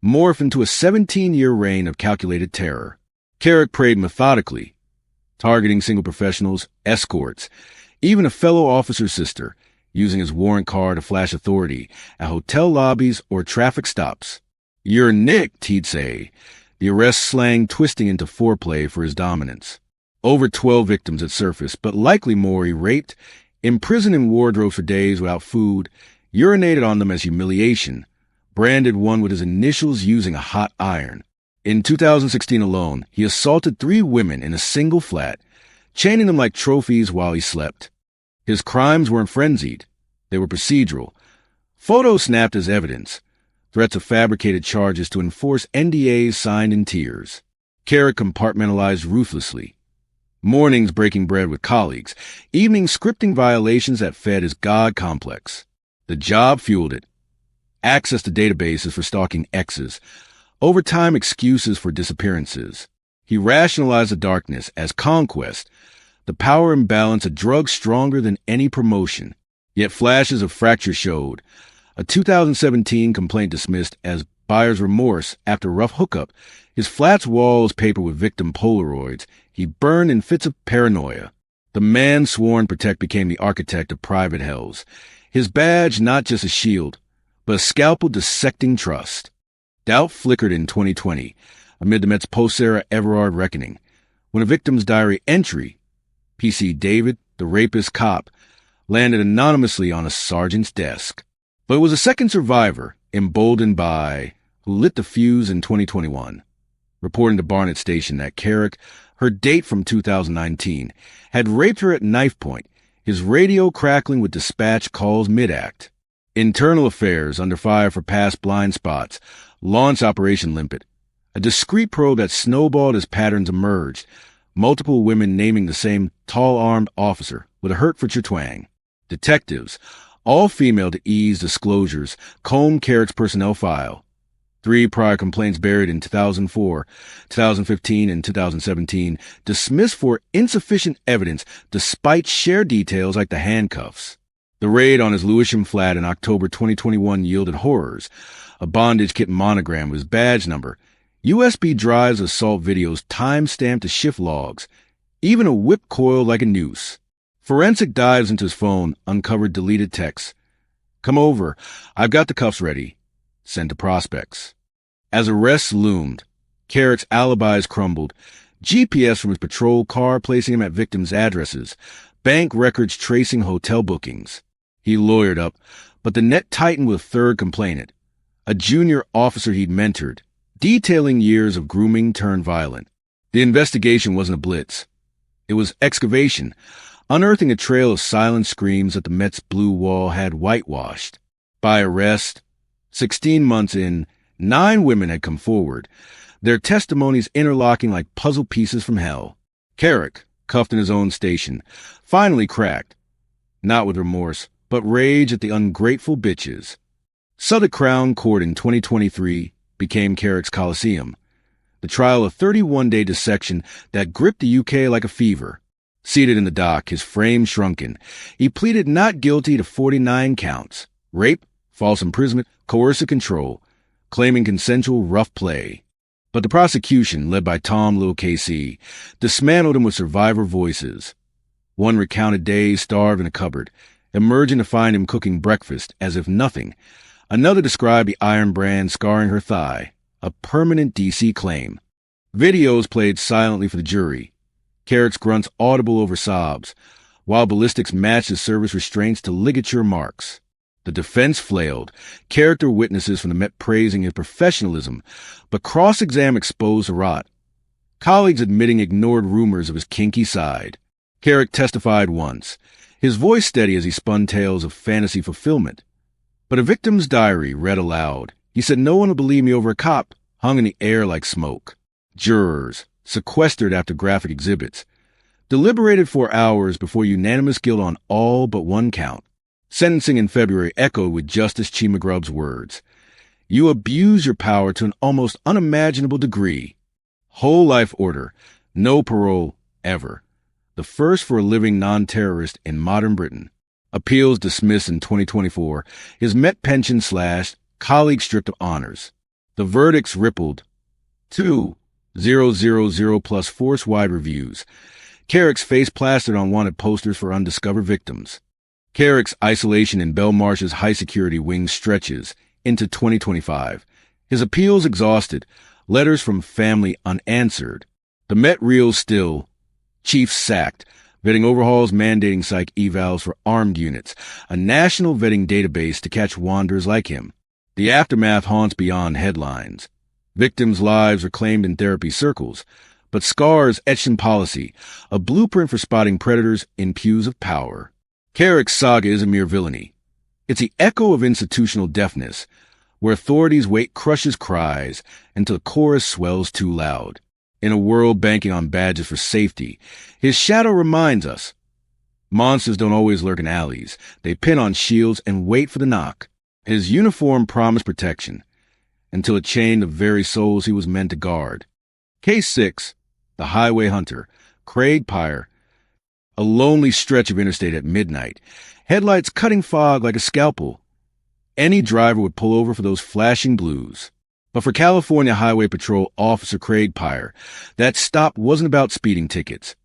morphed into a 17-year reign of calculated terror. Carrick preyed methodically, targeting single professionals, escorts, even a fellow officer's sister, using his warrant card to flash authority at hotel lobbies or traffic stops. "You're nicked," he'd say, the arrest slang twisting into foreplay for his dominance. Over 12 victims had surfaced, but likely more he raped, imprisoned in wardrobes for days without food, urinated on them as humiliation, branded one with his initials using a hot iron. In 2016 alone, he assaulted 3 women in a single flat, chaining them like trophies while he slept. His crimes weren't frenzied. They were procedural. Photos snapped as evidence. Threats of fabricated charges to enforce NDAs signed in tears. Carrick compartmentalized ruthlessly. Mornings breaking bread with colleagues, evenings scripting violations that fed his God complex. The job fueled it. Access to databases for stalking exes. Overtime excuses for disappearances. He rationalized the darkness as conquest, the power imbalance a drug stronger than any promotion. Yet flashes of fracture showed. A 2017 complaint dismissed as buyer's remorse after rough hookup. His flat's walls papered with victim Polaroids. He burned in fits of paranoia. The man sworn protect became the architect of private hells. His badge not just a shield, but a scalpel dissecting trust. Doubt flickered in 2020, amid the Met's post-Sarah Everard reckoning, when a victim's diary entry, PC David, the rapist cop, landed anonymously on a sergeant's desk. But it was a second survivor, emboldened by, who lit the fuse in 2021, reporting to Barnet Station that Carrick, her date from 2019, had raped her at knife point, his radio crackling with dispatch calls mid-act. Internal Affairs, under fire for past blind spots, launched Operation Limpet, a discreet probe that snowballed as patterns emerged, multiple women naming the same tall-armed officer with a Hertfordshire twang. Detectives, all female to ease disclosures, combed Carrick's personnel file. 3 prior complaints buried in 2004, 2015, and 2017 dismissed for insufficient evidence despite shared details like the handcuffs. The raid on his Lewisham flat in October 2021 yielded horrors. A bondage kit monogram with his badge number, USB drives of assault videos time-stamped to shift logs, even a whip coil like a noose. Forensic dives into his phone uncovered deleted texts. "Come over. I've got the cuffs ready." Sent to prospects. As arrests loomed, Carrick's alibis crumbled, GPS from his patrol car placing him at victims' addresses, bank records tracing hotel bookings. He lawyered up, but the net tightened with a third complainant, a junior officer he'd mentored, detailing years of grooming turned violent. The investigation wasn't a blitz. It was excavation, unearthing a trail of silent screams that the Met's blue wall had whitewashed. By arrest, 16 months in, 9 women had come forward, their testimonies interlocking like puzzle pieces from hell. Carrick, cuffed in his own station, finally cracked, not with remorse, but rage at the ungrateful bitches. Southwark Crown Court in 2023 became Carrick's Coliseum, the trial of 31-day dissection that gripped the UK like a fever. Seated in the dock, his frame shrunken, he pleaded not guilty to 49 counts: rape, false imprisonment, coercive control, claiming consensual rough play. But the prosecution, led by Tom Lil KC, dismantled him with survivor voices. One recounted days starved in a cupboard, emerging to find him cooking breakfast as if nothing. Another described the iron brand scarring her thigh, a permanent DC claim. Videos played silently for the jury, Carrick's grunts audible over sobs, while ballistics matched his service restraints to ligature marks. The defense flailed, character witnesses from the Met praising his professionalism, but cross-exam exposed a rot. Colleagues admitting ignored rumors of his kinky side. Carrick testified once, his voice steady as he spun tales of fantasy fulfillment. But a victim's diary read aloud. He said no one would believe me over a cop, hung in the air like smoke. Jurors, sequestered after graphic exhibits, deliberated for hours before unanimous guilt on all but one count. Sentencing in February echoed with Justice Chimagrubb's words. You abuse your power to an almost unimaginable degree. Whole life order, no parole, ever. The first for a living non-terrorist in modern Britain. Appeals dismissed in 2024, his Met pension slashed, colleagues stripped of honors. The verdicts rippled. 2,000 plus force-wide reviews. Carrick's face plastered on wanted posters for undiscovered victims. Carrick's isolation in Belmarsh's high-security wing stretches into 2025. His appeals exhausted, letters from family unanswered. The Met reels still. Chiefs sacked, vetting overhauls mandating psych evals for armed units, a national vetting database to catch wanderers like him. The aftermath haunts beyond headlines. Victims' lives are claimed in therapy circles, but scars etched in policy, a blueprint for spotting predators in pews of power. Carrick's saga is a mere villainy. It's the echo of institutional deafness, where authorities wait crushes cries until the chorus swells too loud. In a world banking on badges for safety, his shadow reminds us. Monsters don't always lurk in alleys. They pin on shields and wait for the knock. His uniform promised protection, until it chained the very souls he was meant to guard. Case 6, The Highway Hunter, Craig Peyer. A lonely stretch of interstate at midnight, headlights cutting fog like a scalpel. Any driver would pull over for those flashing blues. But for California Highway Patrol Officer Craig Peyer, that stop wasn't about speeding tickets.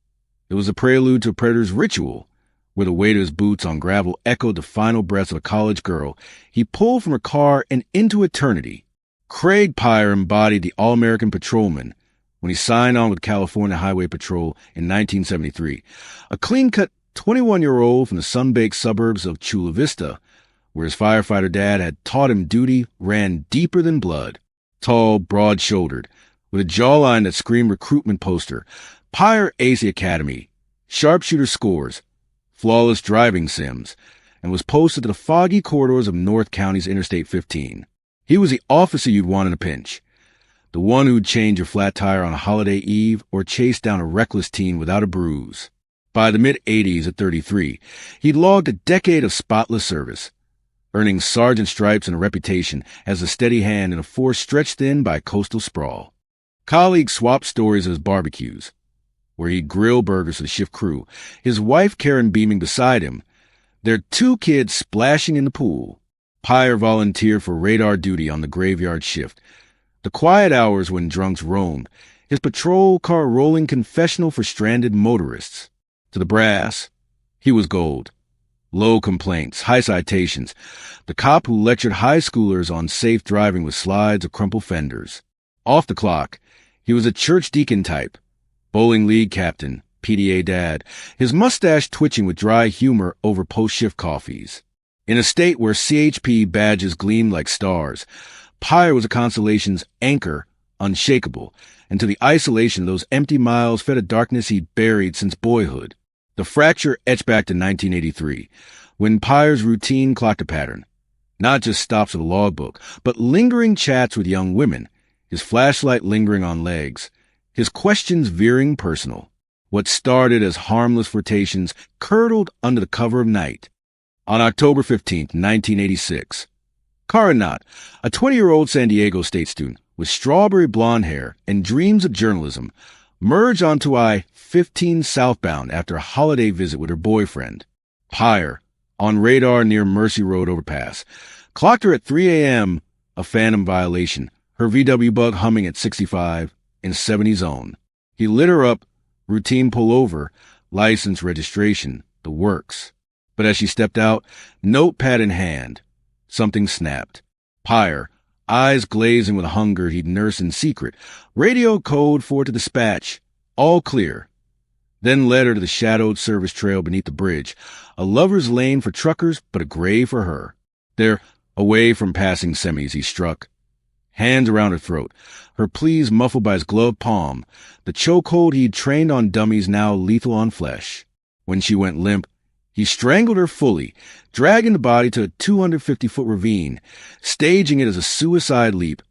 It was a prelude to a predator's ritual. Where the weight of his boots on gravel echoed the final breaths of a college girl, he pulled from her car and into eternity. Craig Peyer embodied the all-American patrolman when he signed on with California Highway Patrol in 1973, a clean-cut 21-year-old from the sun-baked suburbs of Chula Vista, where his firefighter dad had taught him duty ran deeper than blood. Tall, broad-shouldered, with a jawline that screamed recruitment poster, Peyer aced the academy, sharpshooter scores, flawless driving sims, and was posted to the foggy corridors of North County's Interstate 15. He was the officer you'd want in a pinch, the one who'd change your flat tire on a holiday eve or chase down a reckless teen without a bruise. By the mid-'80s at 33, he'd logged a decade of spotless service, earning sergeant stripes and a reputation as a steady hand in a force stretched thin by coastal sprawl. Colleagues swapped stories of his barbecues, where he'd grill burgers for the shift crew, his wife Karen beaming beside him, their 2 kids splashing in the pool. Peyer volunteered for radar duty on the graveyard shift, the quiet hours when drunks roamed, his patrol car rolling confessional for stranded motorists. To the brass, he was gold. Low complaints, high citations, the cop who lectured high schoolers on safe driving with slides of crumpled fenders. Off the clock, he was a church deacon type, bowling league captain, PDA dad, his mustache twitching with dry humor over post-shift coffees. In a state where CHP badges gleamed like stars, Peyer was a constellation's anchor, unshakable, and to the isolation of those empty miles fed a darkness he'd buried since boyhood. The fracture etched back to 1983, when Peyer's routine clocked a pattern. Not just stops of a logbook, but lingering chats with young women, his flashlight lingering on legs, his questions veering personal. What started as harmless flirtations curdled under the cover of night. On October 15th, 1986, Carrick, a 20-year-old San Diego State student with strawberry blonde hair and dreams of journalism, merged onto I-15 southbound after a holiday visit with her boyfriend. Peyer, on radar near Mercy Road overpass, clocked her at 3 a.m., a phantom violation, her VW bug humming at 65 in 70 zone. He lit her up, routine pullover, license, registration, the works. But as she stepped out, notepad in hand, something snapped. Peyer, eyes glazing with hunger he'd nursed in secret, radio code for to dispatch, all clear. Then led her to the shadowed service trail beneath the bridge, a lover's lane for truckers, but a grave for her. There, away from passing semis, he struck. Hands around her throat, her pleas muffled by his gloved palm, the chokehold he'd trained on dummies now lethal on flesh. When she went limp, he strangled her fully, dragging the body to a 250-foot ravine, staging it as a suicide leap,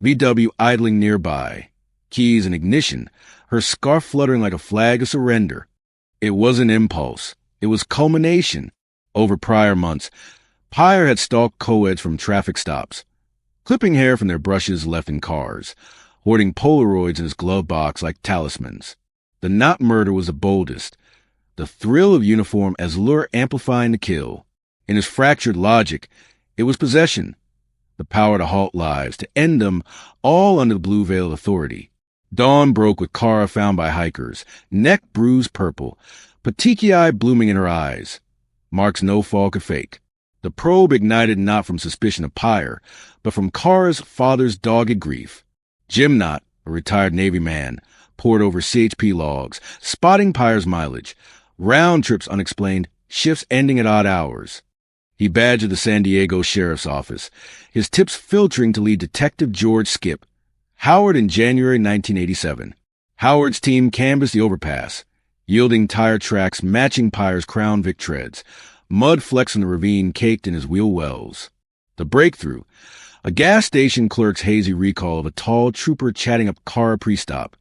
VW idling nearby, keys in ignition, her scarf fluttering like a flag of surrender. It wasn't impulse. It was culmination. Over prior months, Peyer had stalked co-eds from traffic stops, clipping hair from their brushes left in cars, hoarding Polaroids in his glove box like talismans. The not murder was the boldest, the thrill of uniform as lure amplifying the kill. In his fractured logic, it was possession, the power to halt lives, to end them, all under the blue veil of authority. Dawn broke with Cara found by hikers, neck bruised purple, petechiae blooming in her eyes. Marks no fall could fake. The probe ignited not from suspicion of Peyer, but from Cara's father's dogged grief. Jim Knott, a retired Navy man, pored over CHP logs, spotting Peyer's mileage, round trips unexplained, shifts ending at odd hours. He badgered the San Diego Sheriff's Office, his tips filtering to lead Detective George Skip, Howard in January 1987. Howard's team canvassed the overpass, yielding tire tracks matching Peyer's Crown Vic treads, mud flecks in the ravine caked in his wheel wells. The breakthrough, a gas station clerk's hazy recall of a tall trooper chatting up Cara pre-stop,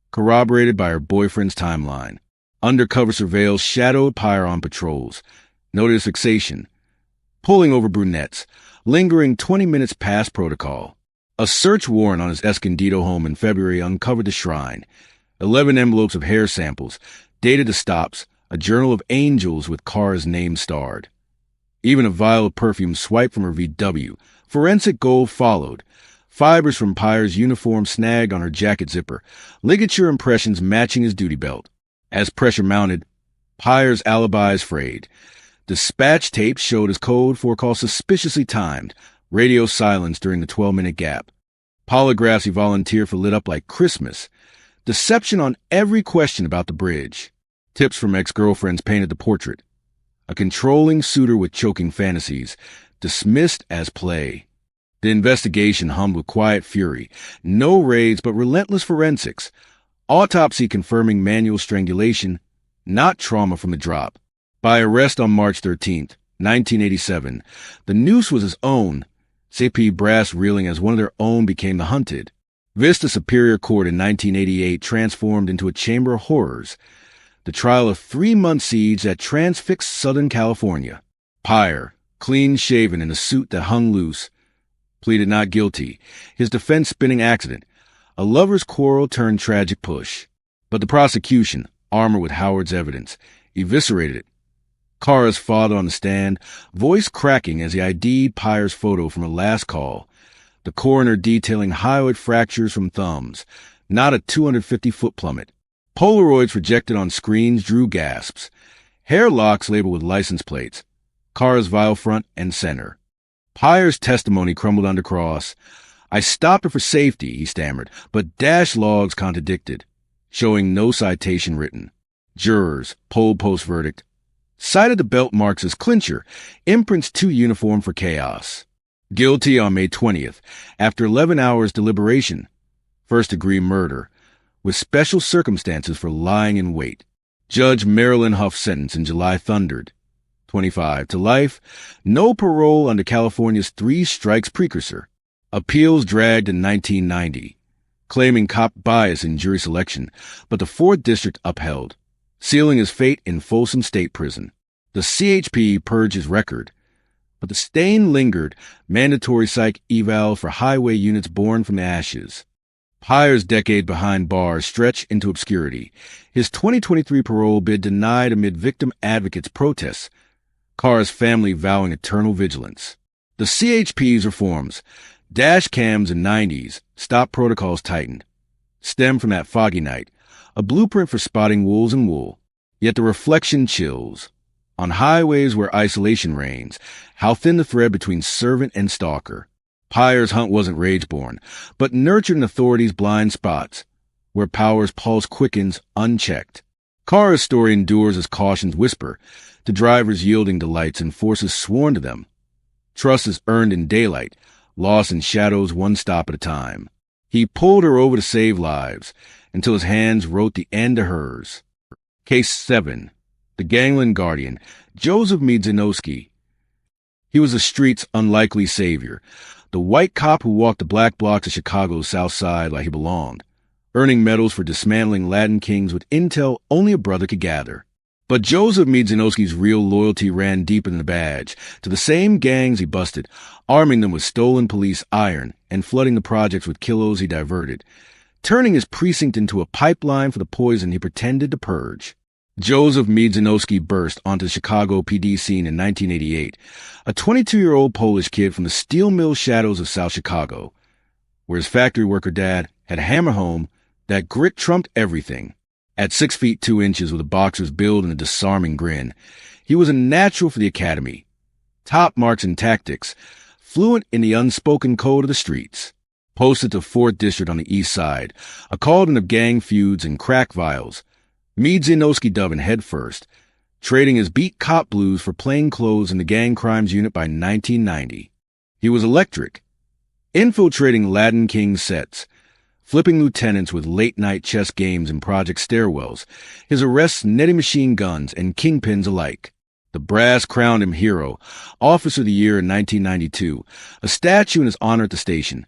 corroborated by her boyfriend's timeline. Undercover surveillance shadowed Peyer on patrols, noted his fixation, pulling over brunettes, lingering 20 minutes past protocol. A search warrant on his Escondido home in February uncovered the shrine, 11 envelopes of hair samples, dated to stops, a journal of angels with Cara's name starred. Even a vial of perfume swiped from her VW. Forensic gold followed. Fibers from Peyer's uniform snagged on her jacket zipper, ligature impressions matching his duty belt. As pressure mounted, Peyer's alibis frayed. Dispatch tapes showed his code for call suspiciously timed, radio silence during the 12-minute gap. Polygraphs he volunteered for lit up like Christmas. Deception on every question about the bridge. Tips from ex-girlfriends painted the portrait. A controlling suitor with choking fantasies, dismissed as play. The investigation hummed with quiet fury. No raids, but relentless forensics. Autopsy confirming manual strangulation, not trauma from the drop. By arrest on March 13th, 1987, the noose was his own. CP brass reeling as one of their own became the hunted. Vista Superior Court in 1988 transformed into a chamber of horrors. The trial of 3-month siege that transfixed Southern California. Peyer, clean-shaven in a suit that hung loose, pleaded not guilty, his defense spinning accident, a lover's quarrel turned tragic push. But the prosecution, armored with Howard's evidence, eviscerated it. Cara's father on the stand, voice cracking as he ID'd Peyer's photo from a last call, the coroner detailing hyoid fractures from thumbs, not a 250-foot plummet. Polaroids projected on screens drew gasps. Hair locks labeled with license plates. Cara's vial front and center. Peyer's testimony crumbled under cross. I stopped her for safety, he stammered, but dash logs contradicted, showing no citation written. Jurors, poll post verdict, cited the belt marks as clincher, imprints too uniform for chaos. Guilty on May 20th, after 11 hours deliberation. First-degree murder, with special circumstances for lying in wait. Judge Marilyn Huff's sentence in July thundered. 25 to life, no parole under California's 3 strikes precursor. Appeals dragged in 1990, claiming cop bias in jury selection, but the 4th District upheld, sealing his fate in Folsom State Prison. The CHP purged his record, but the stain lingered, mandatory psych eval for highway units born from the ashes. Peyer's decade behind bars stretched into obscurity, his 2023 parole bid denied amid victim advocates' protests, Carr's family vowing eternal vigilance. The CHP's reforms, dash cams in 90s, stop protocols tightened, stem from that foggy night, a blueprint for spotting wolves in wool. Yet the reflection chills. On highways where isolation reigns, how thin the thread between servant and stalker. Peyer's hunt wasn't rage-born, but nurtured in authority's blind spots, where power's pulse quickens unchecked. Carr's story endures as cautions whisper, to drivers yielding to lights and forces sworn to them. Trust is earned in daylight, lost in shadows one stop at a time. He pulled her over to save lives, until his hands wrote the end to hers. Case 7. The Gangland Guardian, Joseph Miedzianowski. He was the street's unlikely savior, the white cop who walked the black blocks of Chicago's South Side like he belonged, earning medals for dismantling Latin kings with intel only a brother could gather. But Joseph Miedzianowski's real loyalty ran deeper than the badge, to the same gangs he busted, arming them with stolen police iron and flooding the projects with kilos he diverted, turning his precinct into a pipeline for the poison he pretended to purge. Joseph Miedzianowski burst onto the Chicago PD scene in 1988, a 22-year-old Polish kid from the steel mill shadows of South Chicago, where his factory worker dad had hammered home that grit trumped everything. At 6 feet 2 inches with a boxer's build and a disarming grin, he was a natural for the academy. Top marks in tactics, fluent in the unspoken code of the streets. Posted to 4th District on the east side, a cauldron of gang feuds and crack vials, Miedzianowski dove in head first, trading his beat cop blues for plain clothes in the gang crimes unit by 1990. He was electric, infiltrating Latin King sets, flipping lieutenants with late-night chess games in project stairwells, his arrests netting machine guns and kingpins alike. The brass crowned him hero, Officer of the Year in 1992, a statue in his honor at the station.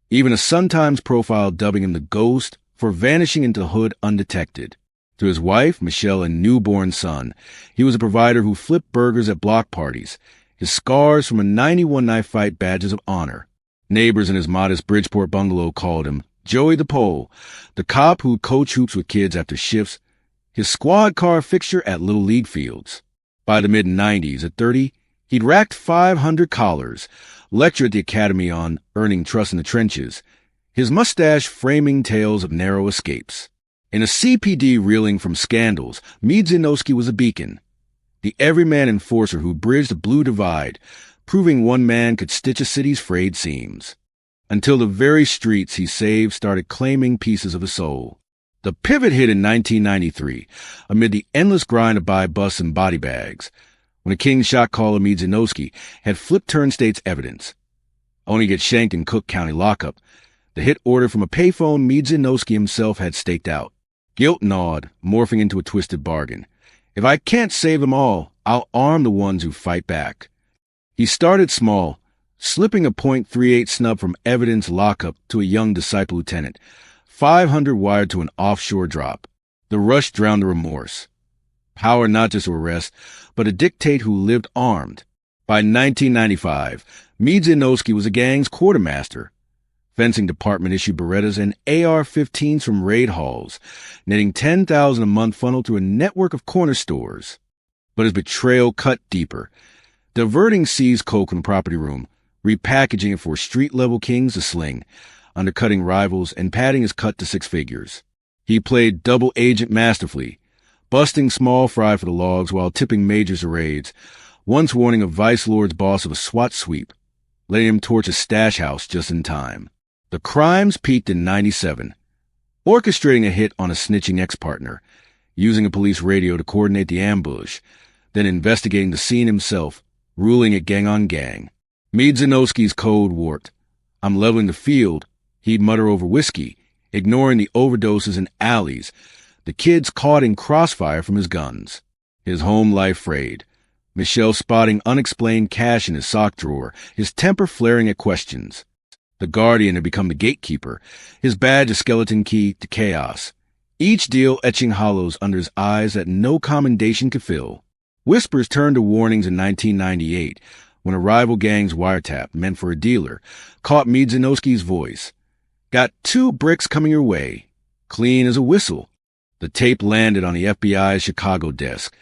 Even a Sun-Times profile dubbing him the Ghost for vanishing into the hood undetected. To his wife, Michelle, and newborn son, he was a provider who flipped burgers at block parties, his scars from a 91 knife fight badges of honor. Neighbors in his modest Bridgeport bungalow called him Joey the Pole, the cop who'd coach hoops with kids after shifts, his squad car fixture at Little League fields. By the mid-90s, at 30, he'd racked 500 collars, lectured at the academy on earning trust in the trenches, his mustache framing tales of narrow escapes. In a CPD reeling from scandals, Miedzianowski was a beacon, the everyman enforcer who bridged the blue divide, proving one man could stitch a city's frayed seams. Until the very streets he saved started claiming pieces of his soul. The pivot hit in 1993, amid the endless grind of buy busts and body bags, when a king shot caller Miedzianowski had flipped-turned state's evidence. Only to get shanked in Cook County lockup, the hit order from a payphone Miedzianowski himself had staked out. Guilt gnawed, morphing into a twisted bargain. If I can't save them all, I'll arm the ones who fight back. He started small, slipping a .38 snub from evidence lockup to a young disciple lieutenant, 500 wired to an offshore drop. The rush drowned the remorse. Power not just to arrest, but to dictate who lived armed. By 1995, Miedzianowski was a gang's quartermaster. Fencing department issued Berettas and AR-15s from raid halls, netting $10,000 a month funneled through a network of corner stores. But his betrayal cut deeper, diverting seized coke from the property room, repackaging it for street-level kings to sling, undercutting rivals and padding his cut to 6 figures. He played double agent masterfully, busting small fry for the logs while tipping majors to raids, once warning a vice lord's boss of a SWAT sweep, letting him torch a stash house just in time. The crimes peaked in 97, orchestrating a hit on a snitching ex-partner, using a police radio to coordinate the ambush, then investigating the scene himself, ruling it gang on gang. Miedzianowski's code warped. I'm leveling the field, he'd mutter over whiskey, ignoring the overdoses in alleys, the kids caught in crossfire from his guns. His home life frayed, Michelle spotting unexplained cash in his sock drawer, his temper flaring at questions. The Guardian had become the gatekeeper, his badge a skeleton key to chaos, each deal etching hollows under his eyes that no commendation could fill. Whispers turned to warnings in 1998 when a rival gang's wiretap, meant for a dealer, caught Miedzianowski's voice. Got 2 bricks coming your way. Clean as a whistle. The tape landed on the FBI's Chicago desk,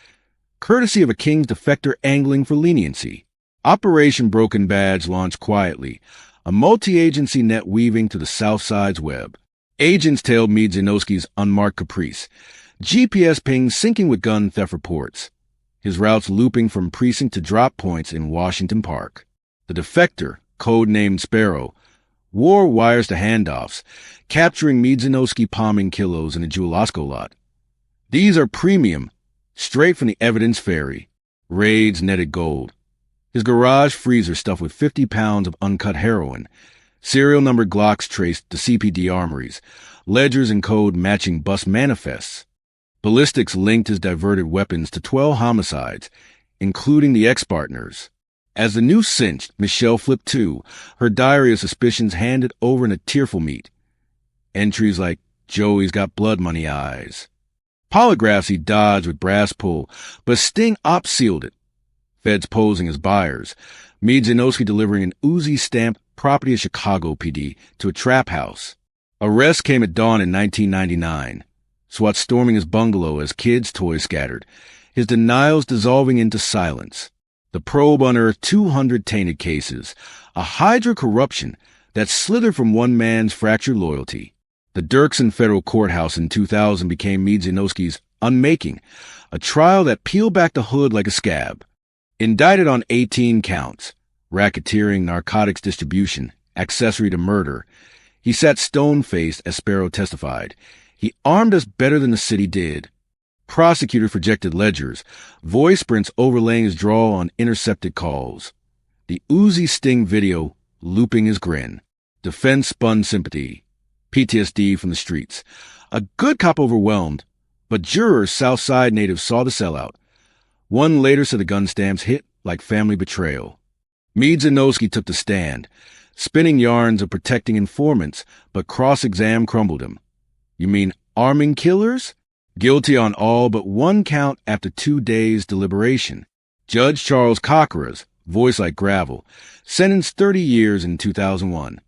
courtesy of a King's defector angling for leniency. Operation Broken Badge launched quietly, a multi-agency net weaving to the South Side's web. Agents tailed Miedzianowski's unmarked caprice, GPS pings syncing with gun theft reports, his routes looping from precinct to drop points in Washington Park. The defector, codenamed Sparrow, wore wires to handoffs, capturing Miedzianowski palming kilos in a Jewel-Osco lot. These are premium, straight from the evidence ferry. Raids netted gold. His garage freezer stuffed with 50 pounds of uncut heroin, serial-numbered Glocks traced to CPD armories, ledgers and code matching bus manifests. Ballistics linked his diverted weapons to 12 homicides, including the ex-partners. As the news cinched, Michelle flipped to, her diary of suspicions handed over in a tearful meat. Entries like, Joey's got blood money eyes. Polygraphs he dodged with brass pull, but Sting op-sealed it. Feds posing as buyers, Miedzianowski delivering an Uzi-stamped property of Chicago PD to a trap house. Arrest came at dawn in 1999. SWAT storming his bungalow as kids' toys scattered, his denials dissolving into silence. The probe unearthed 200 tainted cases, a hydra corruption that slithered from one man's fractured loyalty. The Dirksen Federal Courthouse in 2000 became Miedzianowski's unmaking, a trial that peeled back the hood like a scab. Indicted on 18 counts, racketeering, narcotics distribution, accessory to murder, he sat stone-faced as Sparrow testified. He armed us better than the city did. Prosecutors projected ledgers, voice sprints overlaying his drawl on intercepted calls. The Uzi Sting video looping his grin. Defense spun sympathy. PTSD from the streets. A good cop overwhelmed, but jurors South Side natives saw the sellout. One later said the gun stamps hit like family betrayal. Miedzianowski took the stand, spinning yarns of protecting informants, but cross-exam crumbled him. You mean arming killers? Guilty on all but one count after 2 days' deliberation. Judge Charles Cockera's, voice like gravel, sentenced 30 years in 2001.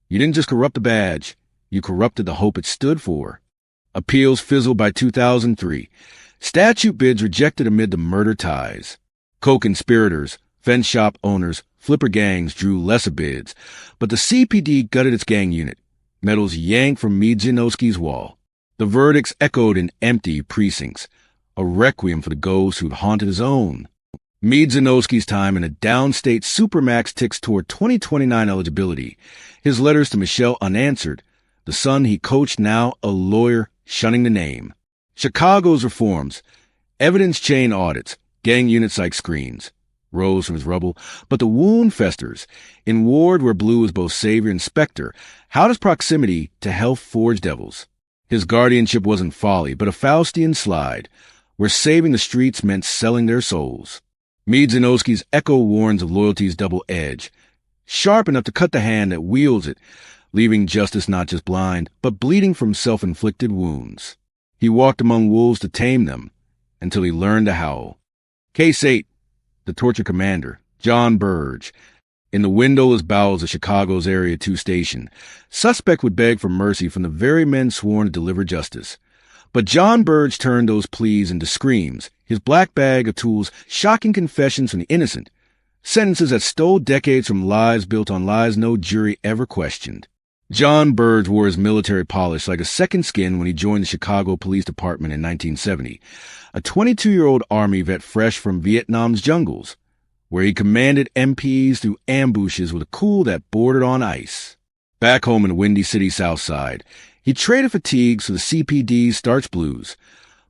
You didn't just corrupt the badge, you corrupted the hope it stood for. Appeals fizzled by 2003. Statute bids rejected amid the murder ties. Co-conspirators, fence shop owners, flipper gangs drew lesser bids, but the CPD gutted its gang unit. Medals yanked from Miedzianowski's wall. The verdicts echoed in empty precincts, a requiem for the ghosts who'd haunted his own. Miedzianowski's time in a downstate supermax ticks toward 2029 eligibility, his letters to Michelle unanswered, the son he coached now a lawyer shunning the name. Chicago's reforms, evidence chain audits, gang unit psych screens, rose from his rubble, but the wound festers. In ward where blue is both savior and specter, how does proximity to health forge devils? His guardianship wasn't folly, but a Faustian slide, where saving the streets meant selling their souls. Miedzianowski's echo warns of loyalty's double edge, sharp enough to cut the hand that wields it, leaving justice not just blind, but bleeding from self-inflicted wounds. He walked among wolves to tame them, until he learned to howl. Case 8. The torture commander, John Burge. In the windowless bowels of Chicago's Area 2 station, suspect would beg for mercy from the very men sworn to deliver justice. But John Burge turned those pleas into screams, his black bag of tools shocking confessions from the innocent, sentences that stole decades from lies built on lies no jury ever questioned. John Burge wore his military polish like a second skin when he joined the Chicago Police Department in 1970, a 22-year-old Army vet fresh from Vietnam's jungles, where he commanded MPs through ambushes with a cool that bordered on ice. Back home in the Windy City South Side, he traded fatigues for the CPD's starch blues,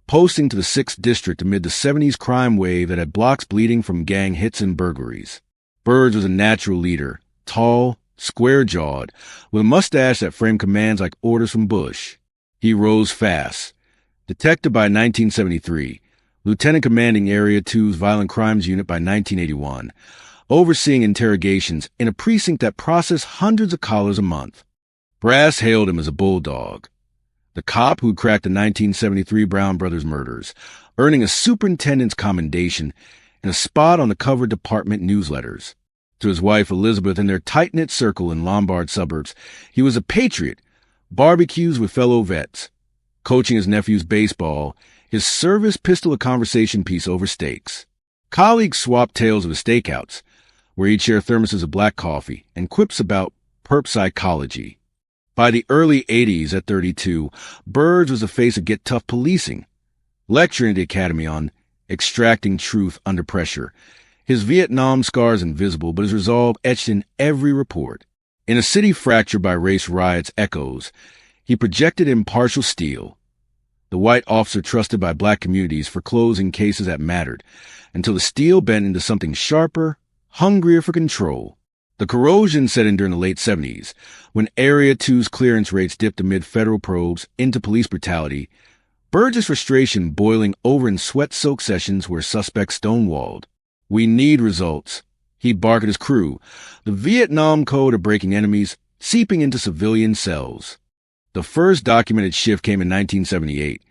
posting to the 6th District amid the 70s crime wave that had blocks bleeding from gang hits and burglaries. Burge was a natural leader, tall, square-jawed, with a mustache that framed commands like orders from Bush. He rose fast. Detective by 1973, lieutenant commanding Area 2's Violent Crimes Unit by 1981, overseeing interrogations in a precinct that processed hundreds of collars a month. Brass hailed him as a bulldog. The cop who cracked the 1973 Brown Brothers murders, earning a superintendent's commendation, and a spot on the cover department newsletters. To his wife Elizabeth and their tight-knit circle in Lombard suburbs, he was a patriot, barbecues with fellow vets, coaching his nephew's baseball, his service pistol a conversation piece over steaks. Colleagues swapped tales of his stakeouts, where he'd share thermoses of black coffee and quips about perp psychology. By the early 80s, at 32, Burge was the face of Get Tough policing, lecturing at the academy on extracting truth under pressure. His Vietnam scars invisible, but his resolve etched in every report. In a city fractured by race riots' echoes, he projected impartial steel, the white officer trusted by black communities for closing cases that mattered, until the steel bent into something sharper, hungrier for control. The corrosion set in during the late 70s, when Area 2's clearance rates dipped amid federal probes into police brutality, Burge's frustration boiling over in sweat-soaked sessions where suspects stonewalled. "We need results," he'd bark at his crew, the Vietnam code of breaking enemies seeping into civilian cells. The first documented shift came in 1978.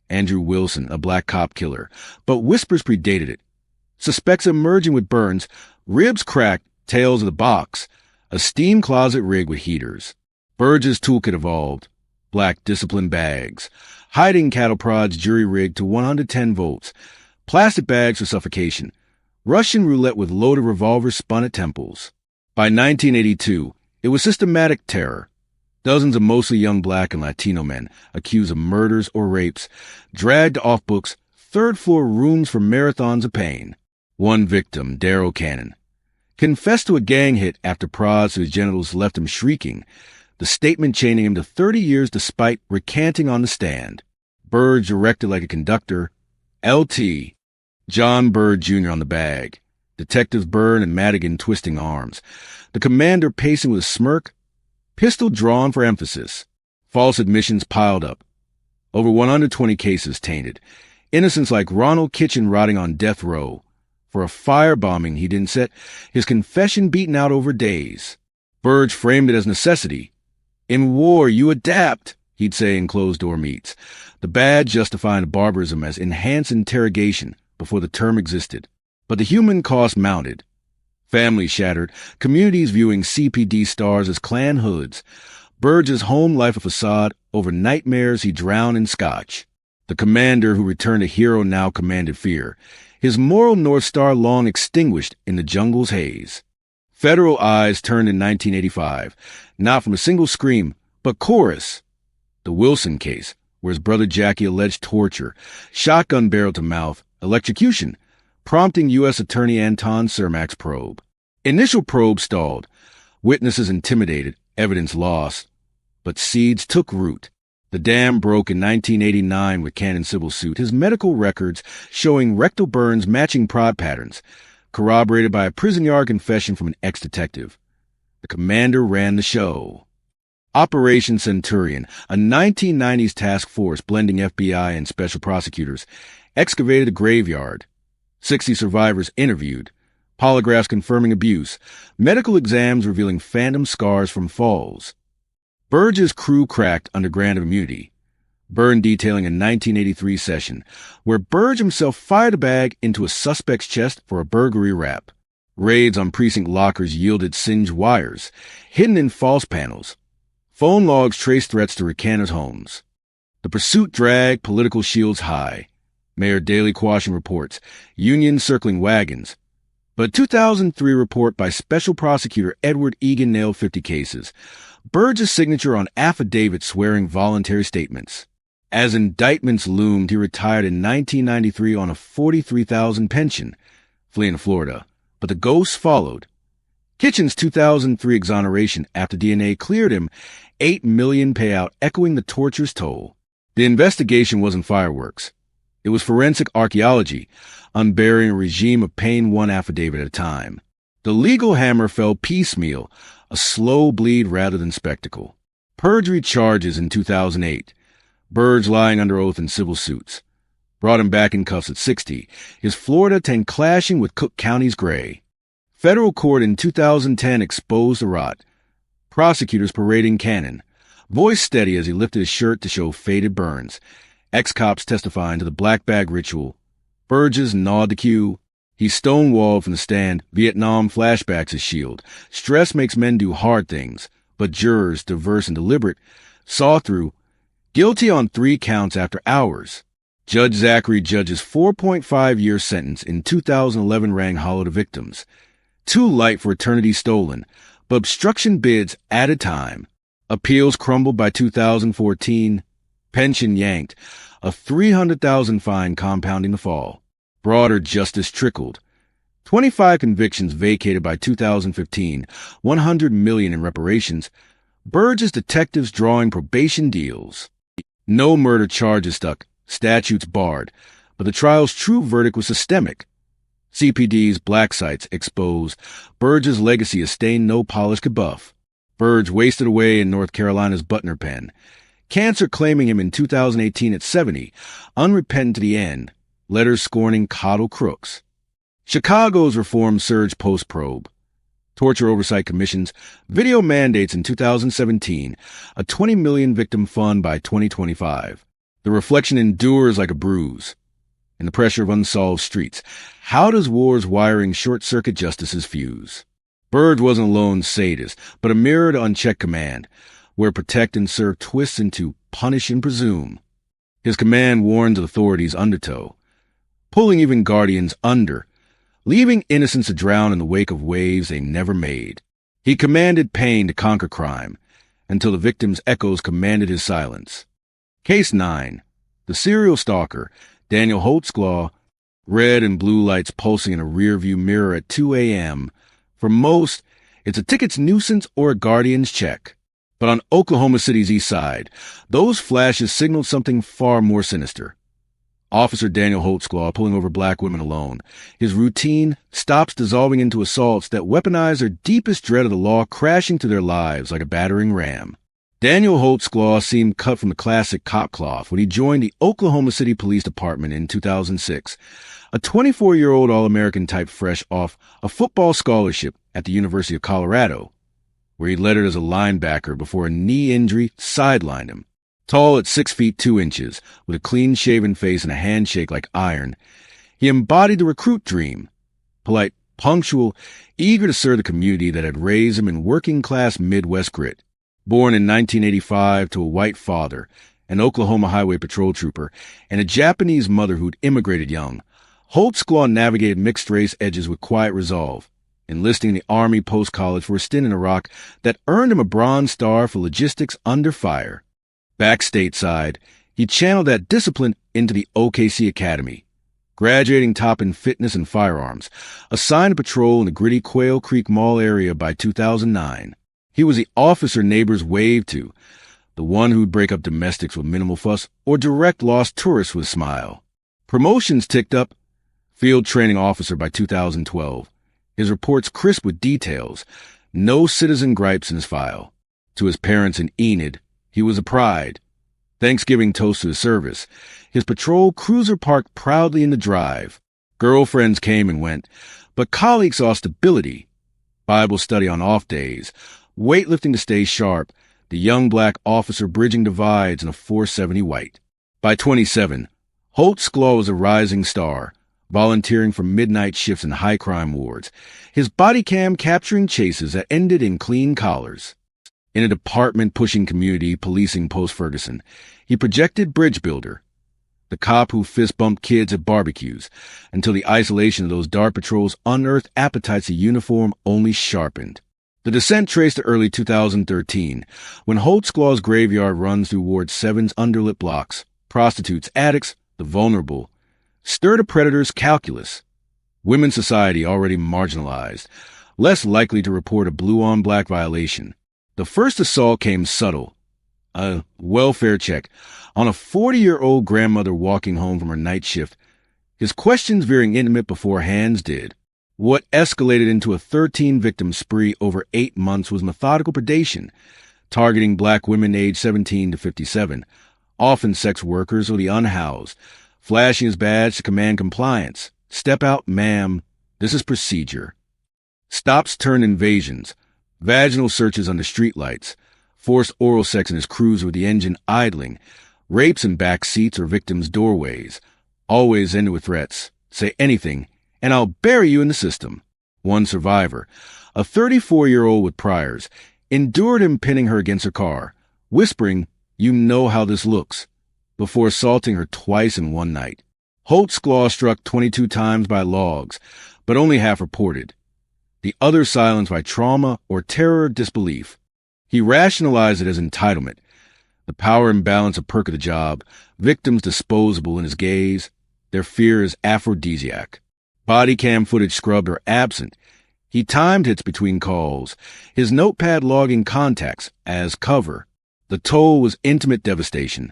Andrew Wilson, a black cop killer, but whispers predated it. Suspects emerging with burns, ribs cracked, tails of the box, a steam closet rig with heaters. Burge's toolkit evolved. Black discipline bags, hiding cattle prods jury-rigged to 110 volts, plastic bags for suffocation, Russian roulette with loaded revolvers spun at temples. By 1982, it was systematic terror. Dozens of mostly young black and Latino men, accused of murders or rapes, dragged off books, third-floor rooms for marathons of pain. One victim, Daryl Cannon, confessed to a gang hit after prods to his genitals left him shrieking, the statement chaining him to 30 years despite recanting on the stand. Burge directed like a conductor. L.T. John Bird Jr. on the bag. Detectives Byrne and Madigan twisting arms. The commander pacing with a smirk, pistol drawn for emphasis. False admissions piled up. Over 120 cases tainted. Innocents like Ronald Kitchen rotting on death row. For a firebombing he didn't set, his confession beaten out over days. Burge framed it as necessity. "In war, you adapt," he'd say in closed-door meets, the badge justifying barbarism as enhanced interrogation before the term existed. But the human cost mounted. Families shattered, communities viewing CPD stars as Klan hoods. Burge's home life a facade over nightmares he drowned in scotch. The commander who returned a hero now commanded fear, his moral North Star long extinguished in the jungle's haze. Federal eyes turned in 1985, not from a single scream, but chorus. The Wilson case, where his brother Jackie alleged torture, shotgun barrel to mouth, electrocution, prompting U.S. Attorney Anton Cermak's probe. Initial probe stalled, witnesses intimidated, evidence lost. But seeds took root. The dam broke in 1989 with Cannon's civil suit, his medical records showing rectal burns matching prod patterns, corroborated by a prison yard confession from an ex-detective. The commander ran the show. Operation Centurion, a 1990s task force blending FBI and special prosecutors, excavated a graveyard. 60 survivors interviewed, polygraphs confirming abuse, medical exams revealing phantom scars from falls. Burge's crew cracked under grant of immunity. Byrne detailing a 1983 session where Burge himself fired a bag into a suspect's chest for a burglary rap. Raids on precinct lockers yielded singed wires, hidden in false panels. Phone logs traced threats to recanters' homes. The pursuit dragged, political shields high. Mayor Daley quashing reports, unions circling wagons. But a 2003 report by Special Prosecutor Edward Egan nailed 50 cases. Burge's signature on affidavits swearing voluntary statements. As indictments loomed, he retired in 1993 on a $43,000 pension, fleeing to Florida. But the ghosts followed. Kitchen's 2003 exoneration after DNA cleared him, $8 million payout echoing the torture's toll. The investigation wasn't fireworks. It was forensic archaeology, unburying a regime of paying one affidavit at a time. The legal hammer fell piecemeal, a slow bleed rather than spectacle. Perjury charges in 2008. Burge lying under oath in civil suits. Brought him back in cuffs at 60, his Florida 10 clashing with Cook County's gray. Federal court in 2010 exposed the rot. Prosecutors parading Cannon. Voice steady as he lifted his shirt to show faded burns. Ex-cops testifying to the black bag ritual. Burgess gnawed the cue. He's stonewalled from the stand, Vietnam flashbacks his shield. Stress makes men do hard things, but jurors, diverse and deliberate, saw through. Guilty on 3 counts after hours. Judge Zachary judges 4.5-year sentence in 2011 rang hollow to victims. Too light for eternity stolen, but obstruction bids added time. Appeals crumbled by 2014. Pension yanked. A $300,000 fine compounding the fall. Broader justice trickled. 25 convictions vacated by 2015. $100 million in reparations. Burge's detectives drawing probation deals. No murder charges stuck. Statutes barred. But the trial's true verdict was systemic. CPD's black sites exposed. Burge's legacy a stain no polish could buff. Burge wasted away in North Carolina's Butner pen. Cancer claiming him in 2018 at 70. Unrepentant to the end. Letters scorning coddle crooks. Chicago's reform surge post-probe. Torture oversight commissions. Video mandates in 2017. A 20 million victim fund by 2025. The reflection endures like a bruise. In the pressure of unsolved streets, how does war's wiring short-circuit justice's fuse? Burge wasn't a lone sadist, but a mirror to unchecked command, where protect and serve twists into punish and presume. His command warns authorities undertow, pulling even guardians under, leaving innocents to drown in the wake of waves they never made. He commanded pain to conquer crime, until the victim's echoes commanded his silence. Case 9. The serial stalker, Daniel Holtzclaw, red and blue lights pulsing in a rearview mirror at 2 a.m. For most, it's a ticket's nuisance or a guardian's check. But on Oklahoma City's east side, those flashes signaled something far more sinister. Officer Daniel Holtzclaw pulling over black women alone. His routine, stops dissolving into assaults that weaponize their deepest dread of the law crashing through their lives like a battering ram. Daniel Holtzclaw seemed cut from the classic cop cloth when he joined the Oklahoma City Police Department in 2006. A 24-year-old All-American type fresh off a football scholarship at the University of Colorado, where he lettered as a linebacker before a knee injury sidelined him. Tall at 6 feet 2 inches, with a clean-shaven face and a handshake like iron, he embodied the recruit dream. Polite, punctual, eager to serve the community that had raised him in working-class Midwest grit. Born in 1985 to a white father, an Oklahoma Highway Patrol trooper, and a Japanese mother who'd immigrated young, Holtzclaw navigated mixed-race edges with quiet resolve, enlisting in the Army post-college for a stint in Iraq that earned him a Bronze Star for logistics under fire. Back stateside, he channeled that discipline into the OKC Academy, graduating top in fitness and firearms, assigned to patrol in the gritty Quail Creek Mall area by 2009. He was the officer neighbors waved to, the one who'd break up domestics with minimal fuss or direct lost tourists with a smile. Promotions ticked up. Field training officer by 2012. His reports crisp with details. No citizen gripes in his file. To his parents in Enid, he was a pride. Thanksgiving toast to his service. His patrol cruiser parked proudly in the drive. Girlfriends came and went, but colleagues saw stability. Bible study on off days. Weightlifting to stay sharp. The young black officer bridging divides in a 470 white. By 27, Holtzclaw was a rising star, volunteering for midnight shifts in high-crime wards, his body cam capturing chases that ended in clean collars. In a department-pushing community policing post-Ferguson, he projected bridge builder, the cop who fist-bumped kids at barbecues, until the isolation of those dark patrols unearthed appetites the uniform only sharpened. The descent traced to early 2013, when Holtzclaw's graveyard runs through Ward 7's underlit blocks, prostitutes, addicts, the vulnerable, stirred a predator's calculus. Women's society already marginalized, less likely to report a blue-on-black violation. The first assault came subtle, a welfare check, on a 40-year-old grandmother walking home from her night shift, his questions veering intimate before hands did. What escalated into a 13-victim spree over 8 months was methodical predation, targeting black women aged 17 to 57, often sex workers or the unhoused, flashing his badge to command compliance. Step out, ma'am. This is procedure. Stops turned invasions, vaginal searches under streetlights, forced oral sex in his cruiser with the engine idling, rapes in back seats or victims' doorways, always ended with threats. Say anything, and I'll bury you in the system. One survivor, a 34-year-old with priors, endured him pinning her against her car, whispering, "You know how this looks," before assaulting her twice in one night. Holtzclaw struck 22 times by logs, but only half reported. The other silenced by trauma or terror disbelief. He rationalized it as entitlement. The power imbalance a perk of the job, victims disposable in his gaze, their fear is aphrodisiac. Body cam footage scrubbed or absent. He timed hits between calls, his notepad logging contacts as cover. The toll was intimate devastation.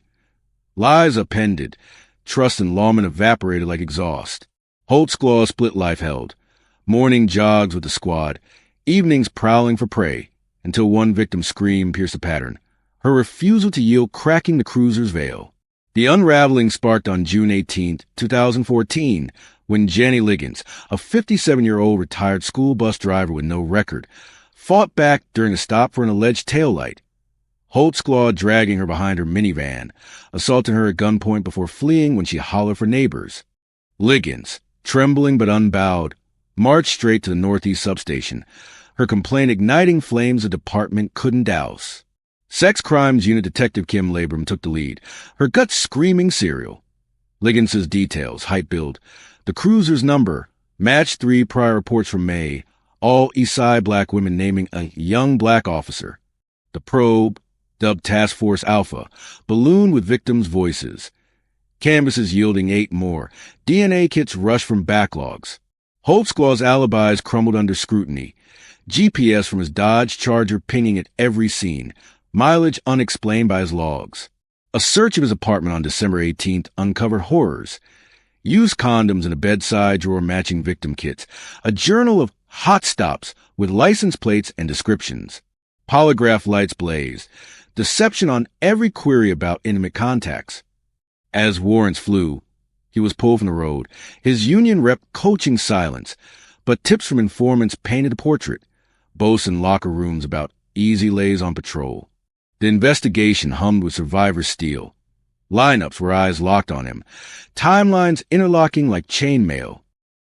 Lies appended, trust in lawmen evaporated like exhaust. Holtzclaw split life held. Morning jogs with the squad, evenings prowling for prey, until one victim scream pierced the pattern, her refusal to yield cracking the cruiser's veil. The unraveling sparked on June 18, 2014, when Jenny Liggins, a 57-year-old retired school bus driver with no record, fought back during a stop for an alleged taillight. Holtzclaw dragging her behind her minivan, assaulting her at gunpoint before fleeing when she hollered for neighbors. Liggins, trembling but unbowed, marched straight to the Northeast substation, her complaint igniting flames the department couldn't douse. Sex Crimes Unit Detective Kim Labram took the lead, her guts screaming serial. Liggins's details, height build, the cruiser's number, matched 3 prior reports from May, all Eastside black women naming a young black officer. The probe, dubbed Task Force Alpha, ballooned with victims' voices. Canvases yielding 8 more, DNA kits rushed from backlogs. Holtzclaw's alibis crumbled under scrutiny. GPS from his Dodge Charger pinging at every scene, mileage unexplained by his logs. A search of his apartment on December 18th uncovered horrors. Used condoms in a bedside drawer matching victim kits. A journal of hot stops with license plates and descriptions. Polygraph lights blazed. Deception on every query about intimate contacts. As warrants flew, he was pulled from the road, his union rep coaching silence, but tips from informants painted a portrait. Boasts in locker rooms about easy lays on patrol. The investigation hummed with survivor steel. Lineups where eyes locked on him. Timelines interlocking like chainmail.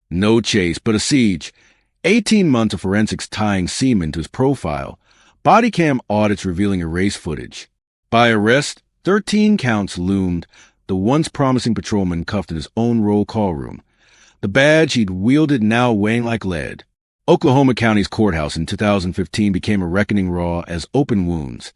No chase, but a siege. 18 months of forensics tying semen to his profile. Body cam audits revealing erased footage. By arrest, 13 counts loomed, the once promising patrolman cuffed in his own roll call room. The badge he'd wielded now weighing like lead. Oklahoma County's courthouse in 2015 became a reckoning raw as open wounds.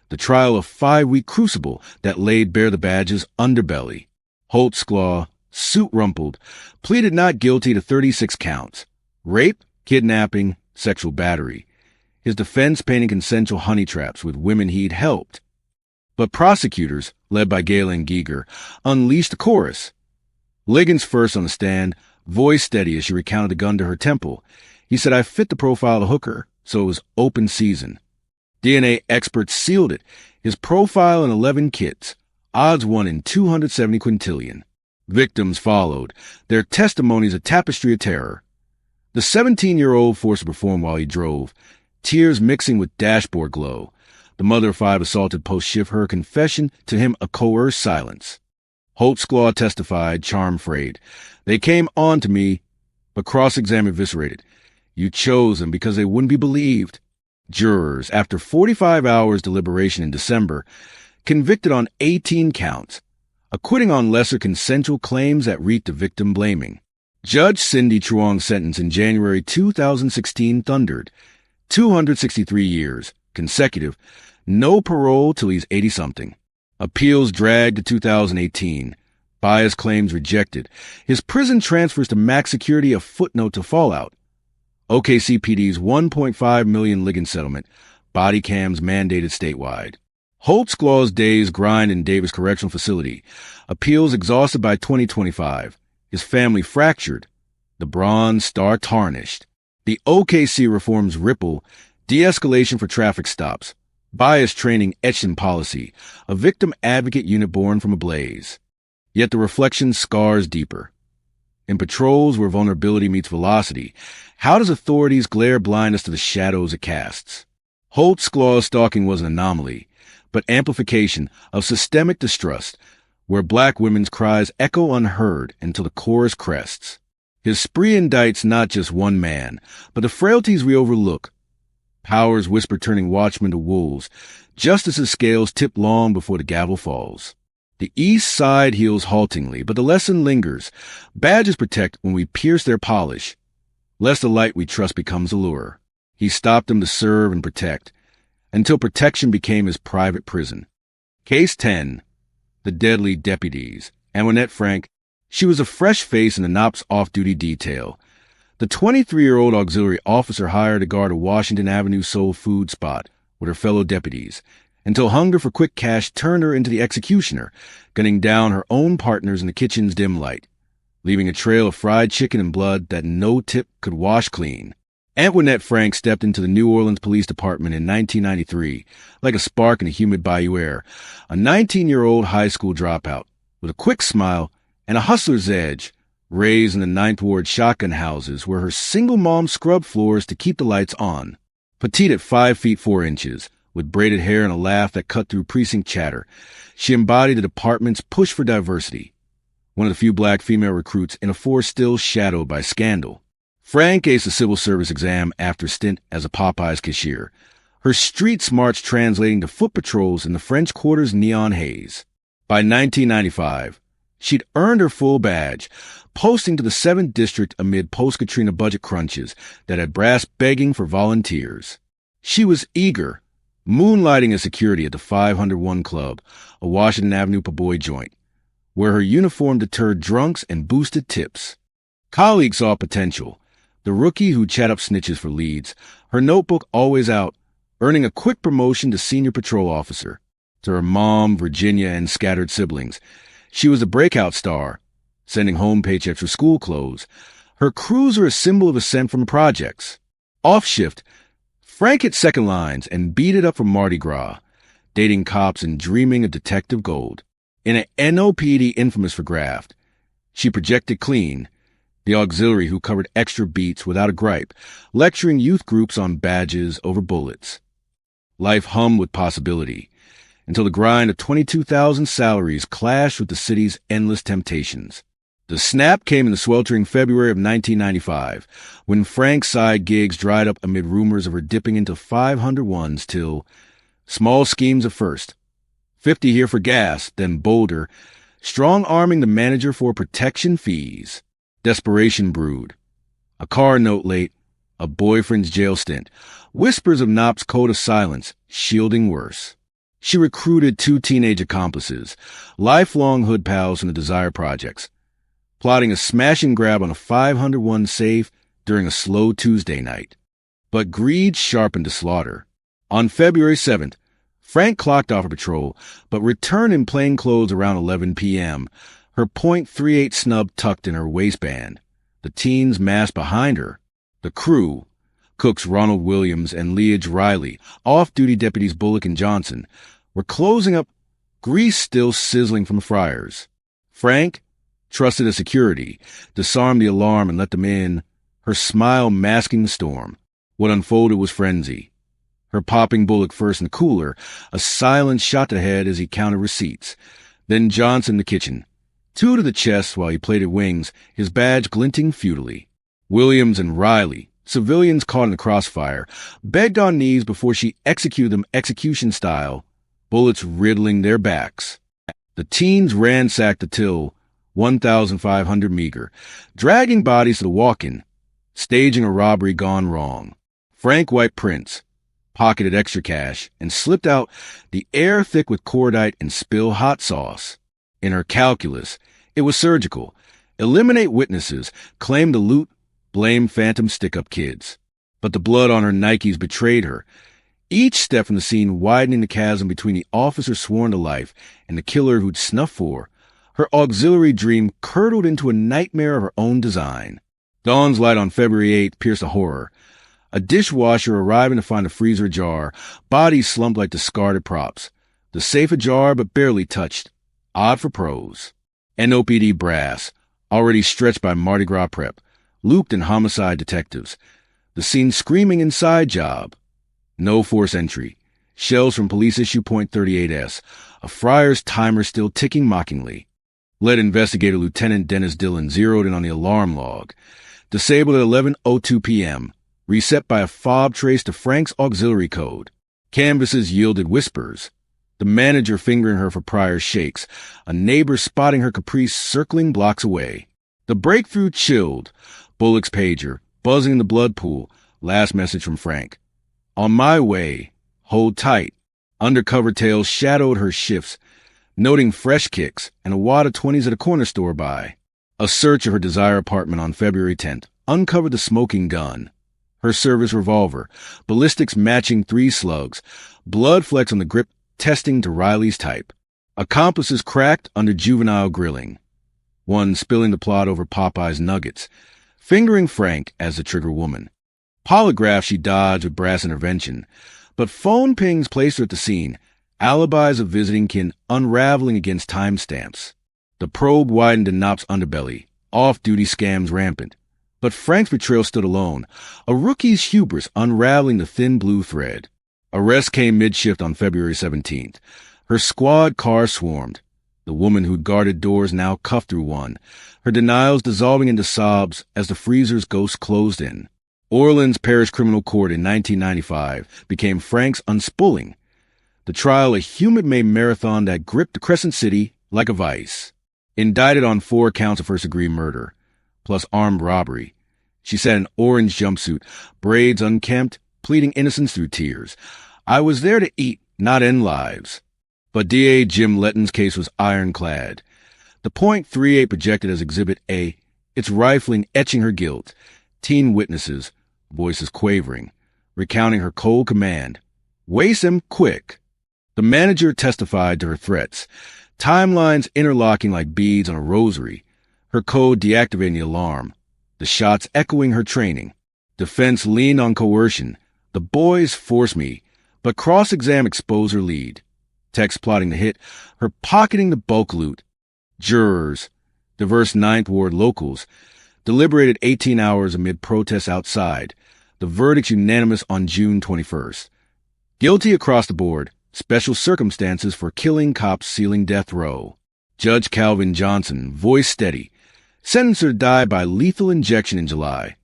The trial of 5-week crucible that laid bare the badge's underbelly. Holtzclaw, suit rumpled, pleaded not guilty to 36 counts. Rape, kidnapping, sexual battery. His defense painting consensual honey traps with women he'd helped. But prosecutors, led by Gangland Giger, unleashed a chorus. Liggins first on the stand, voice steady as she recounted the gun to her temple. He said, "I fit the profile of the hooker, so it was open season." DNA experts sealed it. His profile in 11 kits, odds 1 in 270 quintillion. Victims followed, their testimonies a tapestry of terror. The 17-year-old forced to perform while he drove, tears mixing with dashboard glow. The mother of 5 assaulted post-shift, her confession to him a coerced silence. Holtzclaw testified, charm frayed. "They came on to me, but cross-examined eviscerated. You chose them because they wouldn't be believed." Jurors, after 45 hours deliberation in December, convicted on 18 counts, acquitting on lesser consensual claims that reeked of victim blaming. Judge Cindy Truong's sentence in January 2016 thundered. 263 years, consecutive, no parole till he's 80-something. Appeals dragged to 2018. Bias claims rejected. His prison transfers to max security a footnote to fallout. OKCPD's $1.5 million Liggins settlement. Body cams mandated statewide. Holtzclaw's days grind in Davis Correctional Facility. Appeals exhausted by 2025. His family fractured. The Bronze Star tarnished. The OKC reforms ripple. De-escalation for traffic stops. Bias training etched in policy. A victim advocate unit born from a blaze. Yet the reflection scars deeper. In patrols where vulnerability meets velocity, how does authorities glare blind us to the shadows it casts? Holtzclaw's stalking was an anomaly, but amplification of systemic distrust, where black women's cries echo unheard until the chorus crests. His spree indicts not just one man, but the frailties we overlook. Powers whisper turning watchmen to wolves. Justice's scales tip long before the gavel falls. The East Side heals haltingly, but the lesson lingers. Badges protect when we pierce their polish, lest the light we trust becomes a lure. He stopped them to serve and protect, until protection became his private prison. Case 10. The Deadly Deputies. Antoinette Frank. She was a fresh face in the NOPS off-duty detail. The 23-year-old auxiliary officer hired to guard a Washington Avenue soul food spot with her fellow deputies, until hunger for quick cash turned her into the executioner, gunning down her own partners in the kitchen's dim light, leaving a trail of fried chicken and blood that no tip could wash clean. Antoinette Frank stepped into the New Orleans Police Department in 1993, like a spark in the humid bayou air, a 19-year-old high school dropout, with a quick smile and a hustler's edge, raised in the Ninth Ward shotgun houses where her single mom scrubbed floors to keep the lights on. Petite at 5 feet 4 inches, with braided hair and a laugh that cut through precinct chatter, she embodied the department's push for diversity, one of the few black female recruits in a force still shadowed by scandal. Frank aced the civil service exam after a stint as a Popeyes cashier, her street smarts translating to foot patrols in the French Quarter's neon haze. By 1995, she'd earned her full badge, posting to the 7th District amid post-Katrina budget crunches that had brass begging for volunteers. She was eager, moonlighting as security at the 501 Club, a Washington Avenue Pavoy joint, where her uniform deterred drunks and boosted tips. Colleagues saw potential. The rookie who'd chat up snitches for leads, her notebook always out, earning a quick promotion to senior patrol officer. To her mom, Virginia, and scattered siblings, she was a breakout star, sending home paychecks for school clothes. Her crews are a symbol of ascent from projects. Off shift, Frank hit second lines and beat it up for Mardi Gras, dating cops and dreaming of detective gold. In an NOPD infamous for graft, she projected clean, the auxiliary who covered extra beats without a gripe, lecturing youth groups on badges over bullets. Life hummed with possibility, until the grind of 22,000 salaries clashed with the city's endless temptations. The snap came in the sweltering February of 1995, when Frank's side gigs dried up amid rumors of her dipping into 501s till small schemes at first. 50 here for gas, then bolder, strong-arming the manager for protection fees. Desperation brewed. A car note late, a boyfriend's jail stint, whispers of Knopf's code of silence, shielding worse. She recruited 2 teenage accomplices, lifelong hood pals from the Desire Projects, plotting a smash and grab on a 501 safe during a slow Tuesday night. But greed sharpened to slaughter. On February 7th, Frank clocked off her patrol, but returned in plain clothes around 11 p.m., her .38 snub tucked in her waistband, the teens massed behind her. The crew, cooks Ronald Williams and Leah Riley, off-duty deputies Bullock and Johnson, were closing up, grease still sizzling from fryers. Frank, trusted as security, disarmed the alarm and let them in, her smile masking the storm. What unfolded was frenzy. Her popping Bullock first in the cooler, a silent shot to the head as he counted receipts. Then Johnson in the kitchen, 2 to the chest while he plated wings, his badge glinting futilely. Williams and Riley, civilians caught in the crossfire, begged on knees before she executed them execution style, bullets riddling their backs. The teens ransacked the till, 1,500 meager, dragging bodies to the walk-in, staging a robbery gone wrong. Frank wiped prints, pocketed extra cash, and slipped out, the air thick with cordite and spill hot sauce. In her calculus, it was surgical. Eliminate witnesses, claim the loot, blame phantom stick-up kids. But the blood on her Nikes betrayed her, each step from the scene widening the chasm between the officer sworn to life and the killer who'd snuffed for. Her auxiliary dream curdled into a nightmare of her own design. Dawn's light on February 8th pierced a horror. A dishwasher arriving to find a freezer ajar, bodies slumped like discarded props. The safe ajar but barely touched. Odd for pros. NOPD brass, already stretched by Mardi Gras prep, looped in homicide detectives. The scene screaming inside job. No force entry. Shells from police issue .38s. A friar's timer still ticking mockingly. Lead investigator Lieutenant Dennis Dillon zeroed in on the alarm log. Disabled at 11:02 p.m., reset by a fob trace to Frank's auxiliary code. Canvases yielded whispers. The manager fingering her for prior shakes, a neighbor spotting her caprice circling blocks away. The breakthrough chilled. Bullock's pager, buzzing in the blood pool. Last message from Frank. On my way. Hold tight. Undercover tales shadowed her shifts, noting fresh kicks and a wad of 20s at a corner store by. A search of her Desire apartment on February 10th uncovered the smoking gun. Her service revolver, ballistics matching 3 slugs, blood flecks on the grip testing to Riley's type. Accomplices cracked under juvenile grilling. One spilling the plot over Popeye's nuggets, fingering Frank as the trigger woman. Polygraph she dodged with brass intervention, but phone pings placed her at the scene, alibis of visiting kin unraveling against timestamps. The probe widened in Knopp's underbelly, off-duty scams rampant. But Frank's betrayal stood alone, a rookie's hubris unraveling the thin blue thread. Arrest came mid-shift on February 17th. Her squad car swarmed. The woman who'd guarded doors now cuffed through one, her denials dissolving into sobs as the freezer's ghost closed in. Orland's Parish Criminal Court in 1995 became Frank's unspooling. The trial a humid-May marathon that gripped the Crescent City like a vice. Indicted on 4 counts of first-degree murder, plus armed robbery. She sat in orange jumpsuit, braids unkempt, pleading innocence through tears. I was there to eat, not end lives. But DA Jim Letton's case was ironclad. The .38 projected as Exhibit A, its rifling etching her guilt. Teen witnesses, voices quavering, recounting her cold command. Waste him quick. The manager testified to her threats, timelines interlocking like beads on a rosary, her code deactivating the alarm, the shots echoing her training. Defense leaned on coercion. The boys forced me, but cross-exam exposed her lead. Text plotting the hit, her pocketing the bulk loot. Jurors, diverse Ninth Ward locals, deliberated 18 hours amid protests outside. The verdict unanimous on June 21st. Guilty across the board. Special circumstances for killing cops sealing death row. Judge Calvin Johnson, voice steady. Sentenced her to die by lethal injection in July.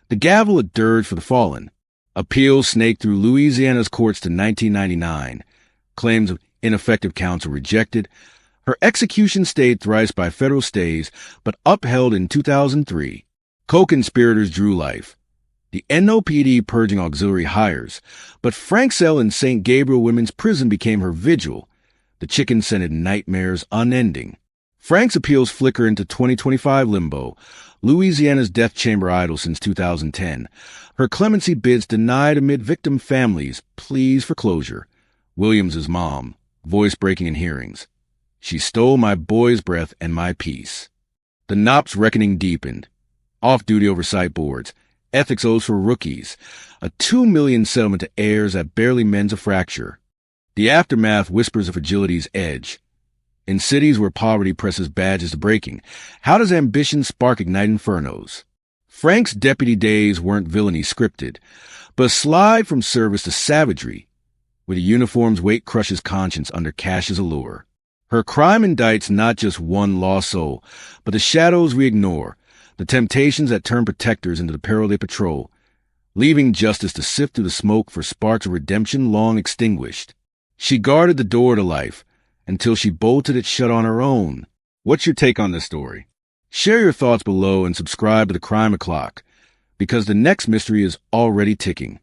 The gavel a dirge for the fallen. Appeals snaked through Louisiana's courts to 1999. Claims of ineffective counsel rejected. Her execution stayed thrice by federal stays, but upheld in 2003. Co-conspirators drew life. The NOPD purging auxiliary hires, but Frank's cell in St. Gabriel Women's Prison became her vigil. The chicken-scented nightmares unending. Frank's appeals flicker into 2025 limbo, Louisiana's death chamber idol since 2010. Her clemency bids denied amid victim families' pleas for closure. Williams's mom, voice breaking in hearings. She stole my boy's breath and my peace. The Knopp's reckoning deepened. Off-duty oversight boards. Ethics oaths for rookies, a $2 million settlement to heirs that barely mends a fracture. The aftermath whispers of fragility's edge. In cities where poverty presses badges to breaking, how does ambition spark ignite infernos? Frank's deputy days weren't villainy scripted, but a slide from service to savagery, where the uniform's weight crushes conscience under cash's allure. Her crime indicts not just one lost soul, but the shadows we ignore, the temptations that turn protectors into the peril they patrol, leaving justice to sift through the smoke for sparks of redemption long extinguished. She guarded the door to life until she bolted it shut on her own. What's your take on this story? Share your thoughts below and subscribe to the Crime O'Clock, because the next mystery is already ticking.